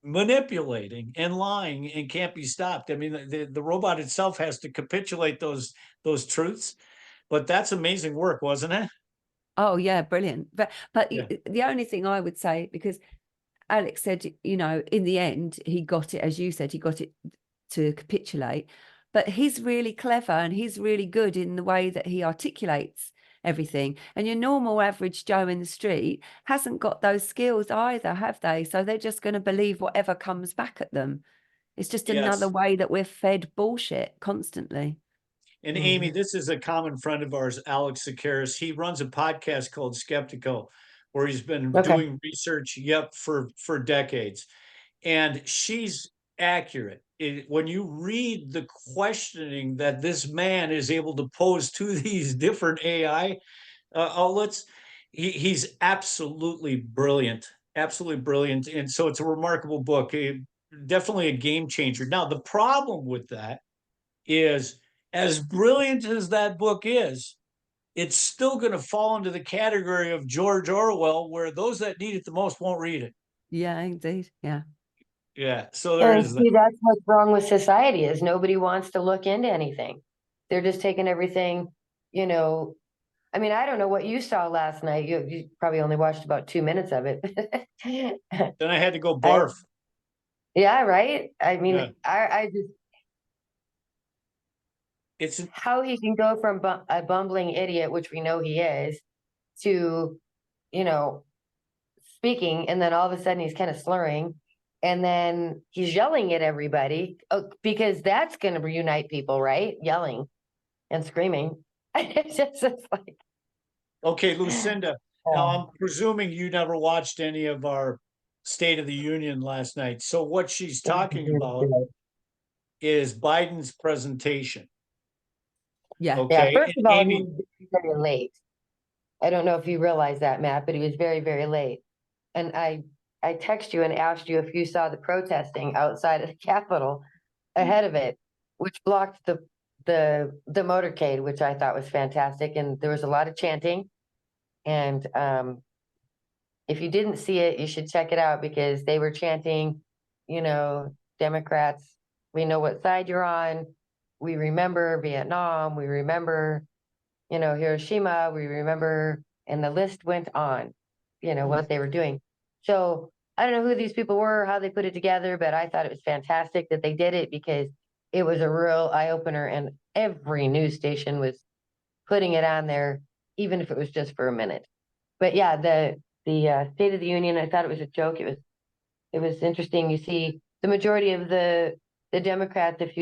manipulating and lying and can't be stopped. I mean, the robot itself has to capitulate those truths. But that's amazing work, wasn't it? Oh yeah, brilliant. But Yeah. the only thing I would say, because Alex said, in the end, he got it, as you said, he got it to capitulate. But he's really clever and he's really good in the way that he articulates everything. And your normal average Joe in the street hasn't got those skills either, have they? So they're just going to believe whatever comes back at them. It's just another Yes. way that we're fed bullshit constantly. And Amy, this is a common friend of ours, Alex Sakaris. He runs a podcast called Skeptical, where he's been Okay. doing research, for decades. And she's accurate. When you read the questioning that this man is able to pose to these different AI outlets, he's absolutely brilliant, absolutely brilliant. And so it's a remarkable book, definitely a game changer. Now, the problem with that is, as brilliant as that book is, it's still going to fall into the category of George Orwell, where those that need it the most won't read it. Yeah, indeed. Yeah. Yeah. So there And is see, that. that's what's wrong with society is nobody wants to look into anything. They're just taking everything, I mean, I don't know what you saw last night. You probably only watched about 2 minutes of it. Then I had to go I, barf. yeah, right. I mean, Yeah. I just It's how he can go from a bumbling idiot, which we know he is, to, speaking, and then all of a sudden he's kind of slurring, and then he's yelling at everybody because that's going to reunite people, right? Yelling and screaming. It's like, okay, Lucinda. Now I'm presuming you never watched any of our State of the Union last night. So what she's talking about is Biden's presentation. Yeah. yeah. Okay. First And of all, he Amy, was very late. I don't know if you realize that, Matt, but he was very, very late. And I texted you and asked you if you saw the protesting outside of the Capitol ahead of it, which blocked the motorcade, which I thought was fantastic. And there was a lot of chanting. And if you didn't see it, you should check it out because they were chanting, Democrats, we know what side you're on. We remember Vietnam. We remember, Hiroshima. We remember, and the list went on, what they were doing. So I don't know who these people were, how they put it together, but I thought it was fantastic that they did it because it was a real eye opener, and every news station was putting it on there, even if it was just for a minute. But yeah, the State of the Union, I thought it was a joke. It was interesting. You see, the majority of the Democrats, if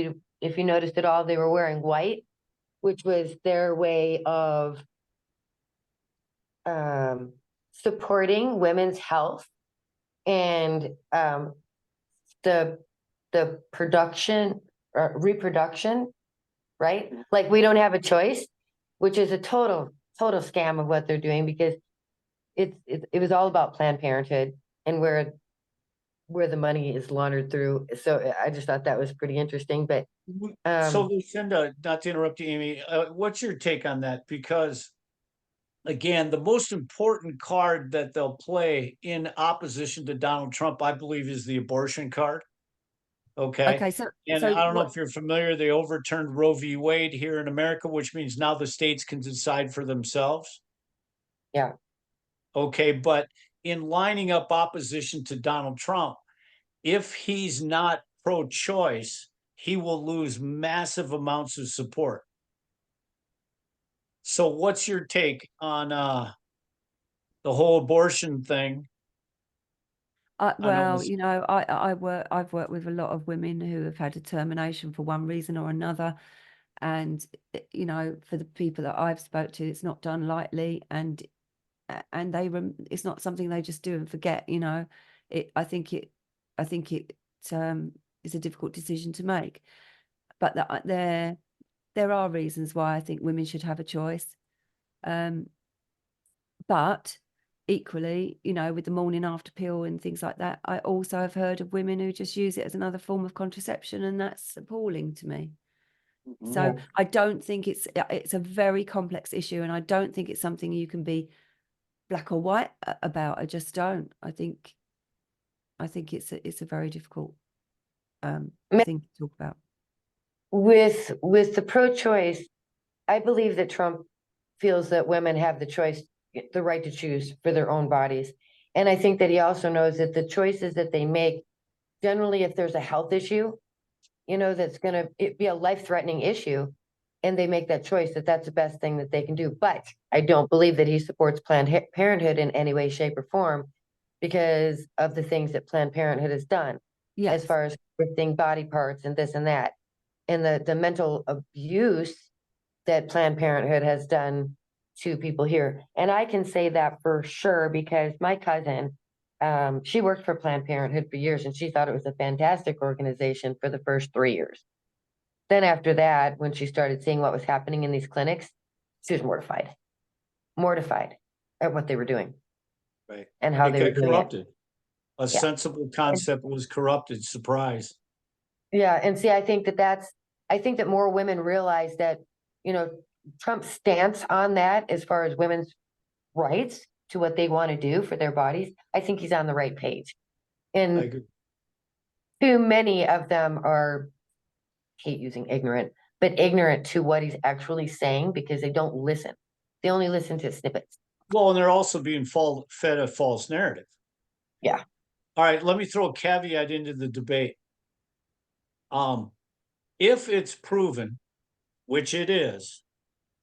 you noticed at all, they were wearing white, which was their way of supporting women's health and the production or reproduction, right? Like we don't have a choice, which is a total scam of what they're doing because it was all about Planned Parenthood and where the money is laundered through. So I just thought that was pretty interesting. But so Lucinda, not to interrupt you, Amy, what's your take on that? Because again, the most important card that they'll play in opposition to Donald Trump, I believe, is the abortion card. Okay. Okay. So And so I don't know what? if you're familiar, they overturned Roe v. Wade here in America, which means now the states can decide for themselves. yeah, Okay. But in lining up opposition to Donald Trump, if he's not pro choice, he will lose massive amounts of support. So, what's your take on the whole abortion thing? I know Well, this, I've worked with a lot of women who have had a termination for one reason or another. And, for the people that I've spoke to, it's not done lightly, and it's not something they just do and forget, I think it is a difficult decision to make. But there are reasons why I think women should have a choice. But equally, you know, with the morning after pill and things like that, I also have heard of women who just use it as another form of contraception, and that's appalling to me. So I don't think it's a very complex issue, and I don't think it's something you can be black or white about. I just don't. I think it's a very difficult thing to talk about. With the pro-choice, I believe that Trump feels that women have the right to choose for their own bodies. And I think that he also knows that the choices that they make, generally, if there's a health issue, you know, that's going to be a life-threatening issue, and they make that choice, that's the best thing that they can do. But I don't believe that he supports Planned Parenthood in any way, shape, or form because of the things that Planned Parenthood has done, as far as lifting body parts and this and that, and the mental abuse that Planned Parenthood has done to people here. And I can say that for sure because my cousin, she worked for Planned Parenthood for years, and she thought it was a fantastic organization for the first 3 years. Then after that, when she started seeing what was happening in these clinics, she was mortified at what they were doing. Right. And how it they were got doing corrupted. it. A sensible concept was corrupted. Surprise. Yeah, and see, I think that more women realize that, you know, Trump's stance on that, as far as women's rights to what they want to do for their bodies, I think he's on the right page. And too many of them are, hate using ignorant, but ignorant to what he's actually saying because they don't listen. They only listen to snippets. Well, and they're also being fed a false narrative. Yeah. All right, let me throw a caveat into the debate. If it's proven, which it is,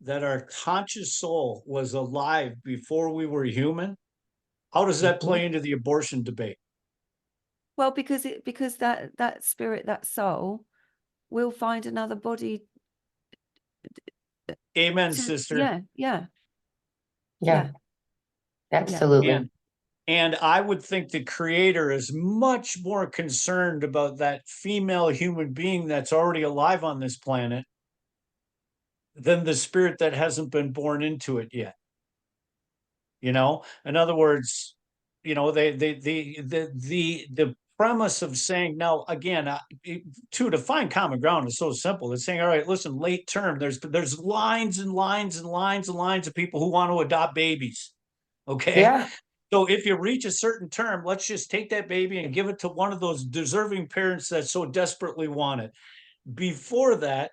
that our conscious soul was alive before we were human, how does that play into the abortion debate? Well, because that spirit, that soul, will find another body. Amen, sister. Yeah. Absolutely. And I would think the creator is much more concerned about that female human being that's already alive on this planet than the spirit that hasn't been born into it yet. You know, in other words, you know, the premise of saying, now again, to find common ground is so simple. It's saying, all right, listen, late term, there's lines and lines and lines and lines of people who want to adopt babies. Okay. Yeah. So if you reach a certain term, let's just take that baby and give it to one of those deserving parents that so desperately want it. Before that,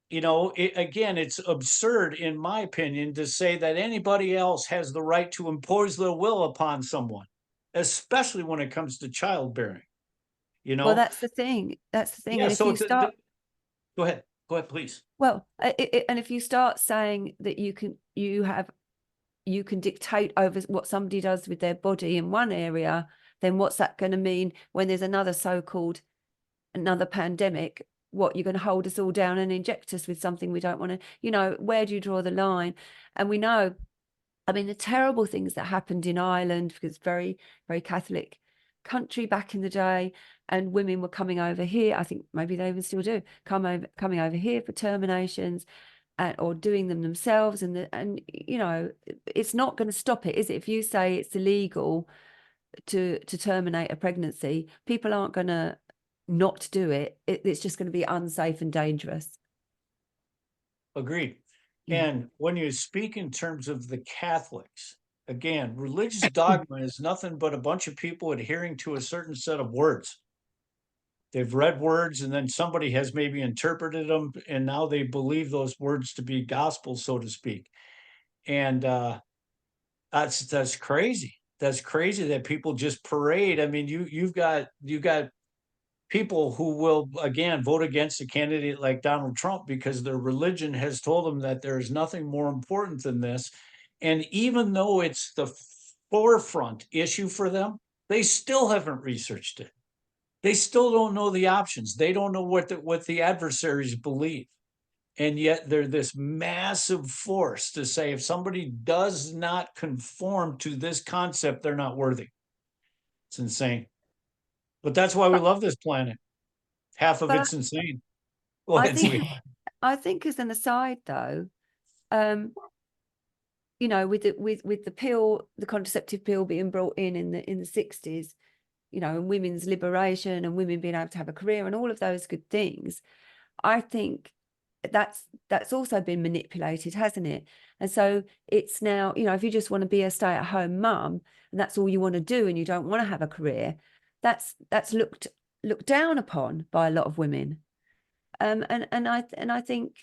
you know, again, it's absurd, in my opinion, to say that anybody else has the right to impose their will upon someone, especially when it comes to childbearing. You know, well, that's the thing. Yeah. And if So you start, go ahead, please. well, and if you start saying that you can dictate over what somebody does with their body in one area, then what's that going to mean when there's another another pandemic? What, you're going to hold us all down and inject us with something we don't want to, you know, where do you draw the line? And we know, I mean, the terrible things that happened in Ireland, because it's very, very Catholic country back in the day, and women were coming over here. I think maybe they even still do coming over here for terminations, or doing them themselves. And you know, it's not going to stop it, is it? If you say it's illegal to terminate a pregnancy, people aren't going to not do it. It's just going to be unsafe and dangerous. Agreed. Yeah. And when you speak in terms of the Catholics, again, religious dogma is nothing but a bunch of people adhering to a certain set of words. They've read words, and then somebody has maybe interpreted them, and now they believe those words to be gospel, so to speak. And that's crazy. That's crazy that people just parade. I mean, you've got people who will again vote against a candidate like Donald Trump because their religion has told them that there is nothing more important than this. And even though it's the forefront issue for them, they still haven't researched it. They still don't know the options. They don't know what the adversaries believe. And yet they're this massive force to say if somebody does not conform to this concept, they're not worthy. It's insane. But that's why we love this planet. Half of it's insane. Well, I think as an aside though, you know, with the pill, the contraceptive pill being brought in the 60s, you know, and women's liberation and women being able to have a career and all of those good things, I think that's also been manipulated, hasn't it? And so it's now, you know, if you just want to be a stay-at-home mum and that's all you want to do and you don't want to have a career, that's looked down upon by a lot of women. And I think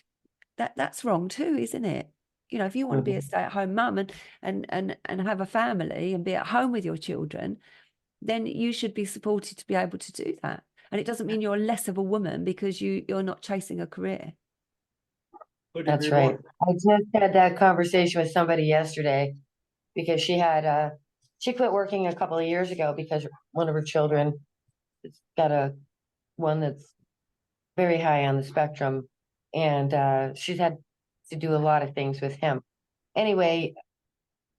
that's wrong too, isn't it? You know, if you want to be a stay-at-home mum and have a family and be at home with your children, then you should be supported to be able to do that. And it doesn't mean you're less of a woman because you're not chasing a career. That's right. I just had that conversation with somebody yesterday because she quit working a couple of years ago because one of her children has got one that's very high on the spectrum, and she's had to do a lot of things with him. Anyway,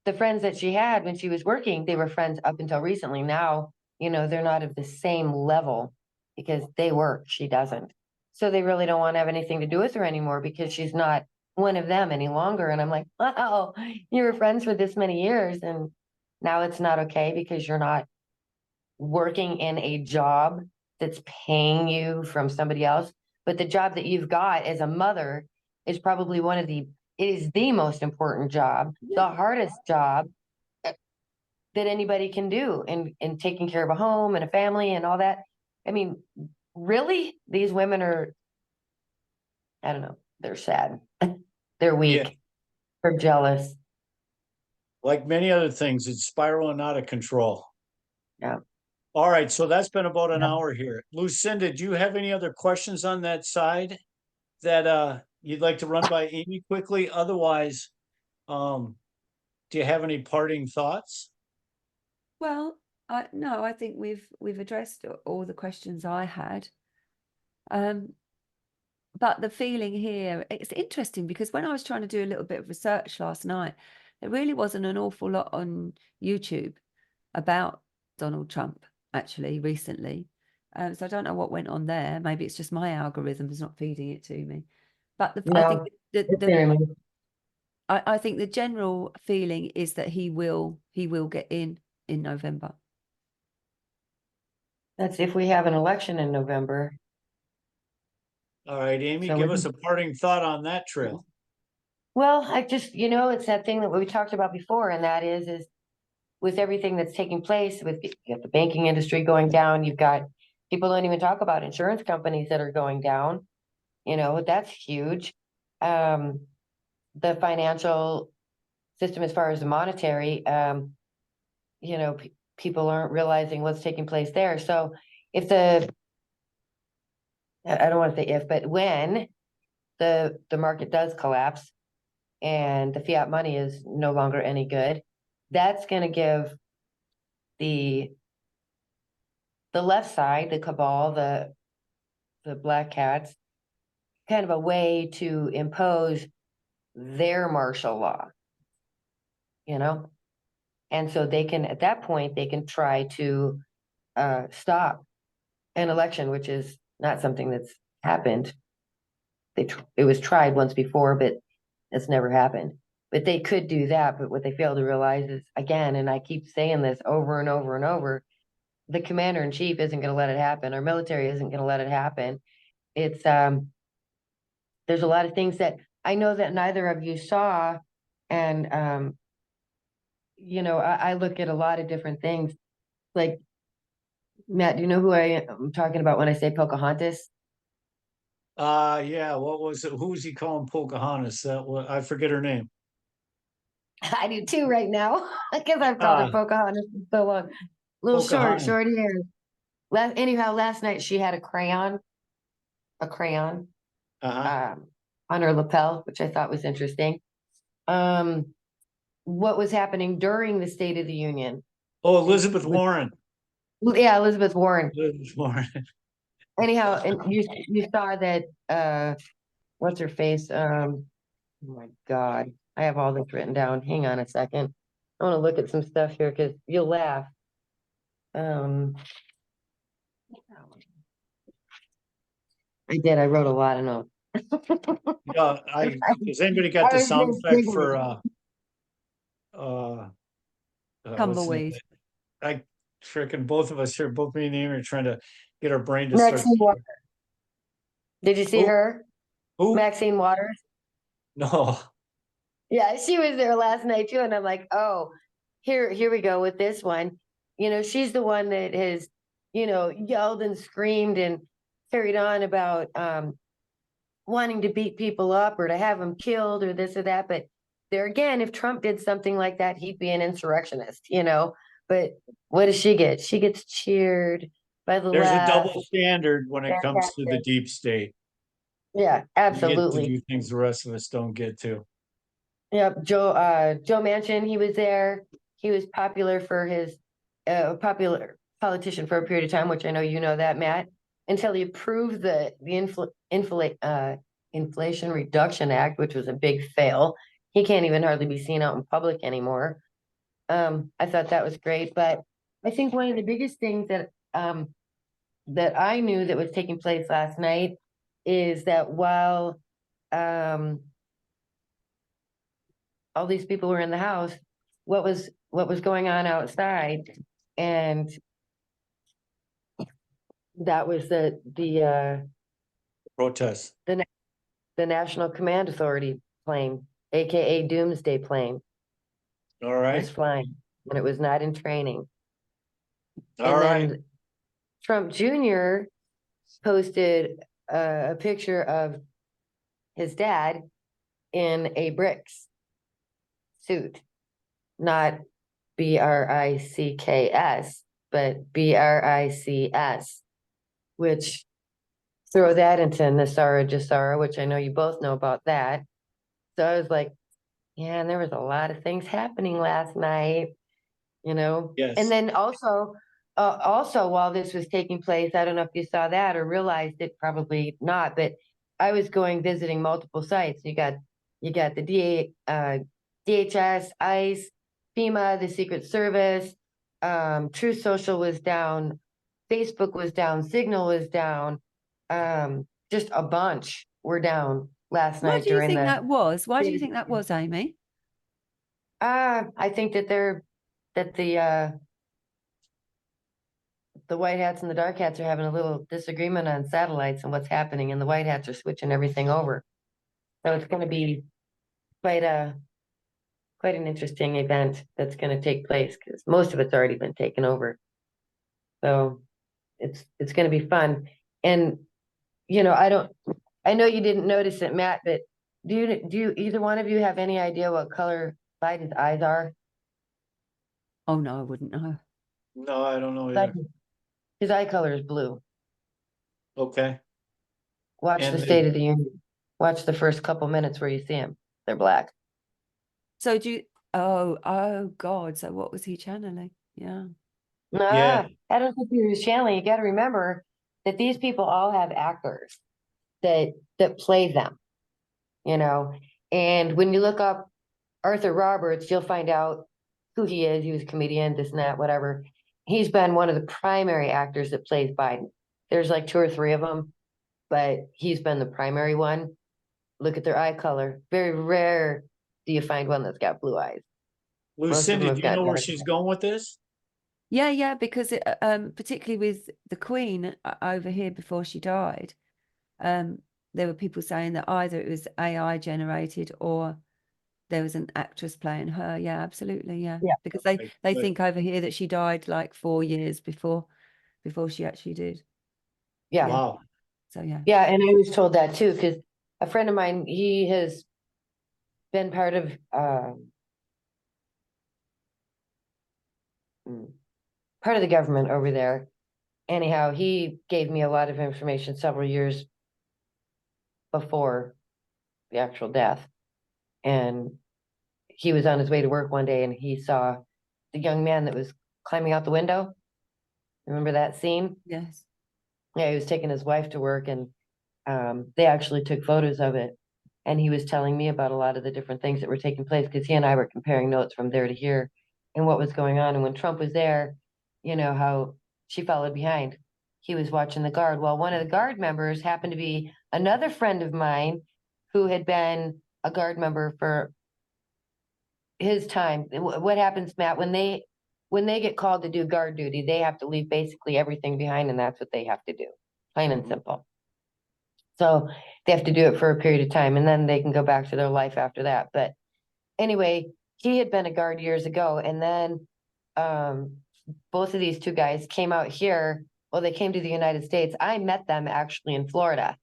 the friends that she had when she was working, they were friends up until recently. Now, you know, they're not of the same level because they work, she doesn't. So they really don't want to have anything to do with her anymore because she's not one of them any longer. And I'm like, wow, you were friends for this many years and now it's not okay because you're not working in a job that's paying you from somebody else. But the job that you've got as a mother is probably it is the most important job, the hardest job that anybody can do in taking care of a home and a family and all that. I mean, really, these women are, I don't know, they're sad. They're weak. They're jealous. Like many other things, it's spiraling out of control. Yeah. All right, so that's been about an hour here. Lucinda, do you have any other questions on that side that you'd like to run by Amy quickly? Otherwise, do you have any parting thoughts? Well, no, I think we've addressed all the questions I had. But the feeling here, it's interesting because when I was trying to do a little bit of research last night, there really wasn't an awful lot on YouTube about Donald Trump actually recently. So I don't know what went on there. Maybe it's just my algorithm is not feeding it to me. But I think the general feeling is that he will get in November. That's if we have an election in November. All right, Amy, give us a parting thought on that trail. Well, I just, you know, it's that thing that we talked about before, and that is with everything that's taking place, you got the banking industry going down, you've got people don't even talk about insurance companies that are going down. You know, that's huge. The financial system, as far as the monetary, you know, people aren't realizing what's taking place there. So if I don't want to say if, but when the market does collapse and the fiat money is no longer any good, that's going to give the left side, the cabal, the black cats, kind of a way to impose their martial law, you know? And so they can, at that point, they can try to stop an election, which is not something that's happened. It was tried once before, but it's never happened. But they could do that. But what they fail to realize is, again, and I keep saying this over and over and over, the commander in chief isn't going to let it happen. Our military isn't going to let it happen. It's there's a lot of things that I know that neither of you saw, and you know, I look at a lot of different things. Like, Matt, do you know who I'm talking about when I say Pocahontas? Yeah, what was it? Who was he calling Pocahontas? I forget her name. I do too right now because I've called her Pocahontas for so long. Little short hair. Anyhow, last night she had a crayon on her lapel, which I thought was interesting. What was happening during the State of the Union? Oh, Elizabeth Warren. Yeah, Elizabeth Warren. Elizabeth Warren. Anyhow, and you saw that what's her face? Oh my God, I have all this written down. Hang on a second. I want to look at some stuff here because you'll laugh. I did. I wrote a lot of notes. Yeah, has anybody got the sound effect for what's the name? Tumbleweed. I freaking both of us here, both me and Amy are trying to get our brain to start. Maxine Waters. Did you see Who? her? Who? Maxine Waters. No. Yeah, she was there last night too, and I'm like, oh, here we go with this one. She's the one that has, yelled and screamed and carried on about wanting to beat people up or to have them killed or this or that. But there again, if Trump did something like that, he'd be an insurrectionist, But what does she get? She gets cheered by the There's a left. double standard when it comes to the deep state. Yeah, You get to absolutely. do things the rest of us don't get to. Yep, Joe Manchin, he was there. He was popular for his popular politician for a period of time, which I know you know that, Matt, until he approved the Inflation Reduction Act, which was a big fail. He can't even hardly be seen out in public anymore. I thought that was great, but I think one of the biggest things that I knew that was taking place last night is that while all these people were in the house, what was going on outside, and that was the Protests. the National Command Authority plane, aka Doomsday plane, All was right. flying, and it was not in training. All And right. then Trump Jr. posted a picture of his dad in a BRICS suit, not BRICKS, but BRICS, which throw that into Nasara Jasara, which I know you both know about that. So I was like, yeah, and there was a lot of things happening last night, Yes. And then also while this was taking place, I don't know if you saw that or realized it, probably not, but I was visiting multiple sites. You got the DHS, ICE, FEMA, the Secret Service, Truth Social was down, Facebook was down, Signal was down, just a bunch were down last Why night do you during think the. that was? Why do you think that was, Amy? I think that the white hats and the dark hats are having a little disagreement on satellites and what's happening, and the white hats are switching everything over. So it's going to be quite an interesting event that's going to take place, because most of it's already been taken over. So it's going to be fun. And I know you didn't notice it, Matt, but do you either one of you have any idea what color Biden's eyes are? Oh no, I wouldn't know. No, I don't know either. His eye color is blue. Okay. Watch And the State of the Union. Watch the first couple minutes where you see him. They're black. So oh God. So what was he channeling? Yeah. Yeah. I don't think he was channeling. You got to remember that these people all have actors that play them, And when you look up Arthur Roberts, you'll find out who he is. He was a comedian, this and that, whatever. He's been one of the primary actors that plays Biden. There's like 2 or 3 of them, but he's been the primary one. Look at their eye color. Very rare do you find one that's got blue eyes. Lucinda, do you know where she's going with this? Yeah, because particularly with the Queen over here before she died, there were people saying that either it was AI generated or there was an actress playing her. Yeah, absolutely. Yeah. Because they think over here that she died like 4 years before she actually did. Yeah. Wow. So yeah. Yeah, and I was told that too, because a friend of mine, he has been part of the government over there. Anyhow, he gave me a lot of information several years before the actual death. And he was on his way to work one day and he saw the young man that was climbing out the window. Remember that scene? Yes. Yeah, he was taking his wife to work, and they actually took photos of it. And he was telling me about a lot of the different things that were taking place, because he and I were comparing notes from there to here and what was going on. And when Trump was there, how she followed behind. He was watching the guard. Well, one of the guard members happened to be another friend of mine who had been a guard member for his time. What happens, Matt, when they get called to do guard duty, they have to leave basically everything behind, and that's what they have to do, plain and simple. So they have to do it for a period of time, and then they can go back to their life after that. But anyway, he had been a guard years ago, and then both of these two guys came out here. Well, they came to the United States. I met them actually in Florida,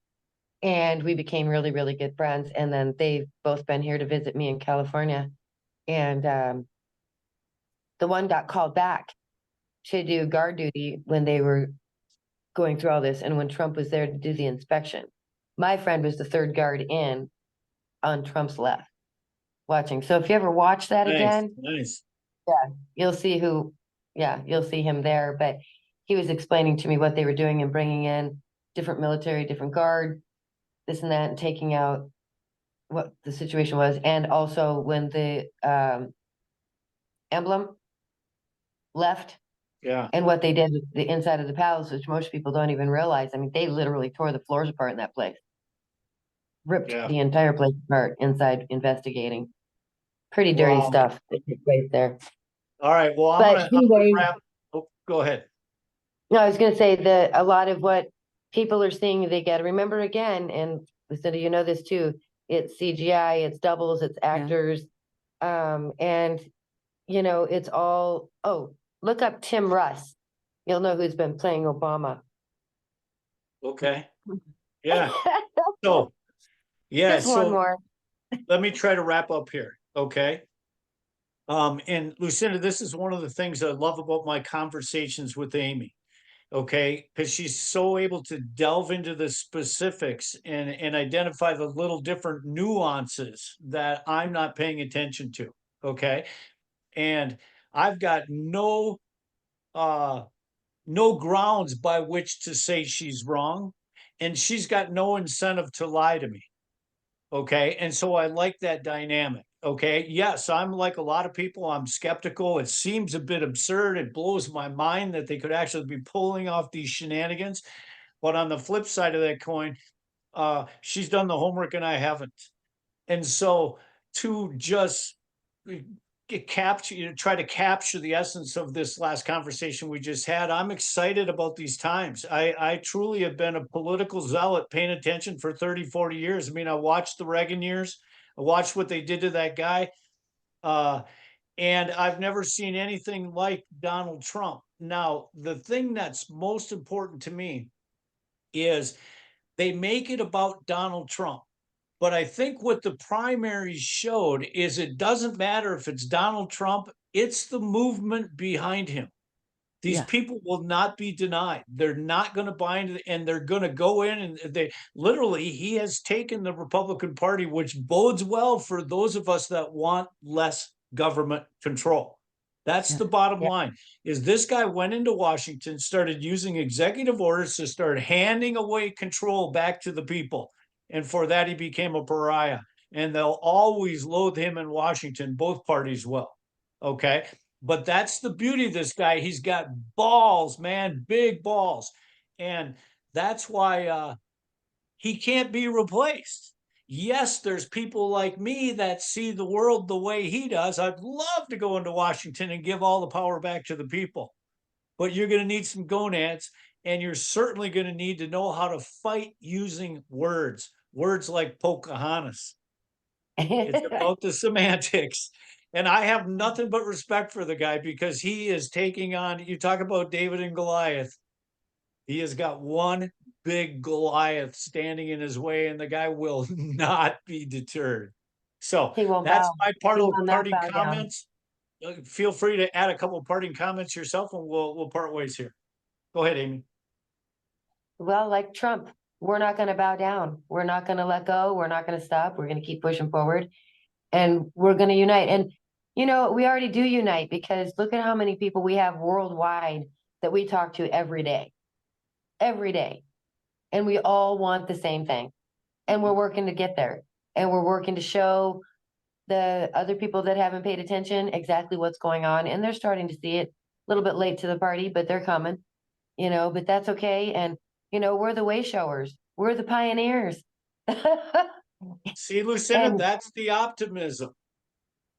and we became really, really good friends. And then they've both been here to visit me in California. And the one got called back to do guard duty when they were going through all this, and when Trump was there to do the inspection. My friend was the third guard in on Trump's left, watching. So if you ever watch that again, Nice. you'll see you'll see him there. But he was explaining to me what they were doing and bringing in different military, different guard, this and that, and taking out what the situation was. And also when the emblem left, and what they did with the inside of the palace, which most people don't even realize. I mean, they literally tore the floors apart in that place, ripped the entire place apart inside, investigating. Pretty dirty stuff that took place there. All right. Well, I'm gonna wrap. Oh, go ahead. No, I was going to say that a lot of what people are seeing, they got to remember again, and Lucinda, you know this too. It's CGI, it's doubles, it's actors, and it's all. Oh, look up Tim Russ. You'll know who's been playing Obama. Okay. Yeah. So, Just one more. Let me try to wrap up here. Okay. And Lucinda, this is one of the things I love about my conversations with Amy. Okay, because she's so able to delve into the specifics and identify the little different nuances that I'm not paying attention to. Okay. And I've got no grounds by which to say she's wrong, and she's got no incentive to lie to me. Okay. And so I like that dynamic. Okay. Yes, I'm like a lot of people, I'm skeptical. It seems a bit absurd. It blows my mind that they could actually be pulling off these shenanigans. But on the flip side of that coin, she's done the homework and I haven't. And so to just try to capture the essence of this last conversation we just had, I'm excited about these times. I truly have been a political zealot paying attention for 30, 40 years. I mean, I watched the Reagan years. I watched what they did to that guy. And I've never seen anything like Donald Trump. Now, the thing that's most important to me is they make it about Donald Trump. But I think what the primaries showed is it doesn't matter if it's Donald Trump, it's the movement behind him. These people will not be denied. They're not going to buy into and they're going to go in and he has taken the Republican Party, which bodes well for those of us that want less government control. That's the bottom line. Is this guy went into Washington, started using executive orders to start handing away control back to the people. And for that, he became a pariah. And they'll always loathe him in Washington, both parties will. Okay. But that's the beauty of this guy. He's got balls, man, big balls. And that's why he can't be replaced. Yes, there's people like me that see the world the way he does. I'd love to go into Washington and give all the power back to the people. But you're going to need some gonads, and you're certainly going to need to know how to fight using words like Pocahontas. It's about the semantics. And I have nothing but respect for the guy because he is taking on, you talk about David and Goliath. He has got one big Goliath standing in his way, and the guy will not be deterred. So that's my parting comments. Feel free to add a couple of parting comments yourself, and we'll part ways here. Go ahead, Amy. Well, like Trump, we're not going to bow down. We're not going to let go. We're not going to stop. We're going to keep pushing forward, and we're going to unite. And, we already do unite because look at how many people we have worldwide that we talk to every day. And we all want the same thing. And we're working to get there. And we're working to show the other people that haven't paid attention exactly what's going on. And they're starting to see it a little bit late to the party, but they're coming, but that's okay. And, we're the way showers. We're the pioneers. See, Lucinda, that's the optimism.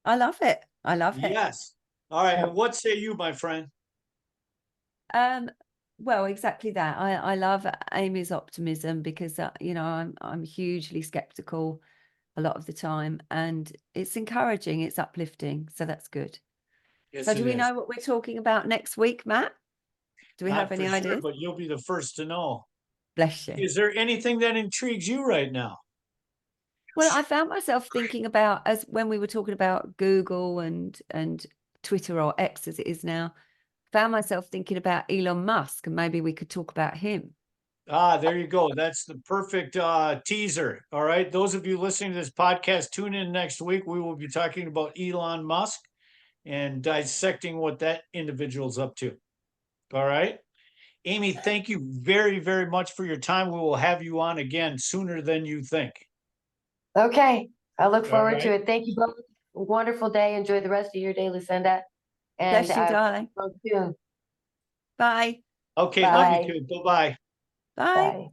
I love it. I love it. Yes. All right. Yep. And what say you, my friend? Well, exactly that. I love Amy's optimism because I'm hugely skeptical a lot of the time, and it's encouraging, it's uplifting, so that's good. Yes, So do it we is. know what we're talking about next week, Matt? Do we have Not any for sure, ideas? but you'll be the first to know. Bless you. Is there anything that intrigues you right now? Well, I found myself thinking about, as when we were talking about Google and Twitter, or X as it is now, found myself thinking about Elon Musk, and maybe we could talk about him. Ah, there you go. That's the perfect teaser. All right. Those of you listening to this podcast, tune in next week. We will be talking about Elon Musk and dissecting what that individual's up to. All right. Amy, thank you very, very much for your time. We will have you on again sooner than you think. Okay, I look All forward to right. it. Thank you both. Wonderful day. Enjoy the rest of your day, Lucinda. And Bless you, darling. soon. Bye. Okay. Love you Bye. too. Bye bye. Bye. Bye.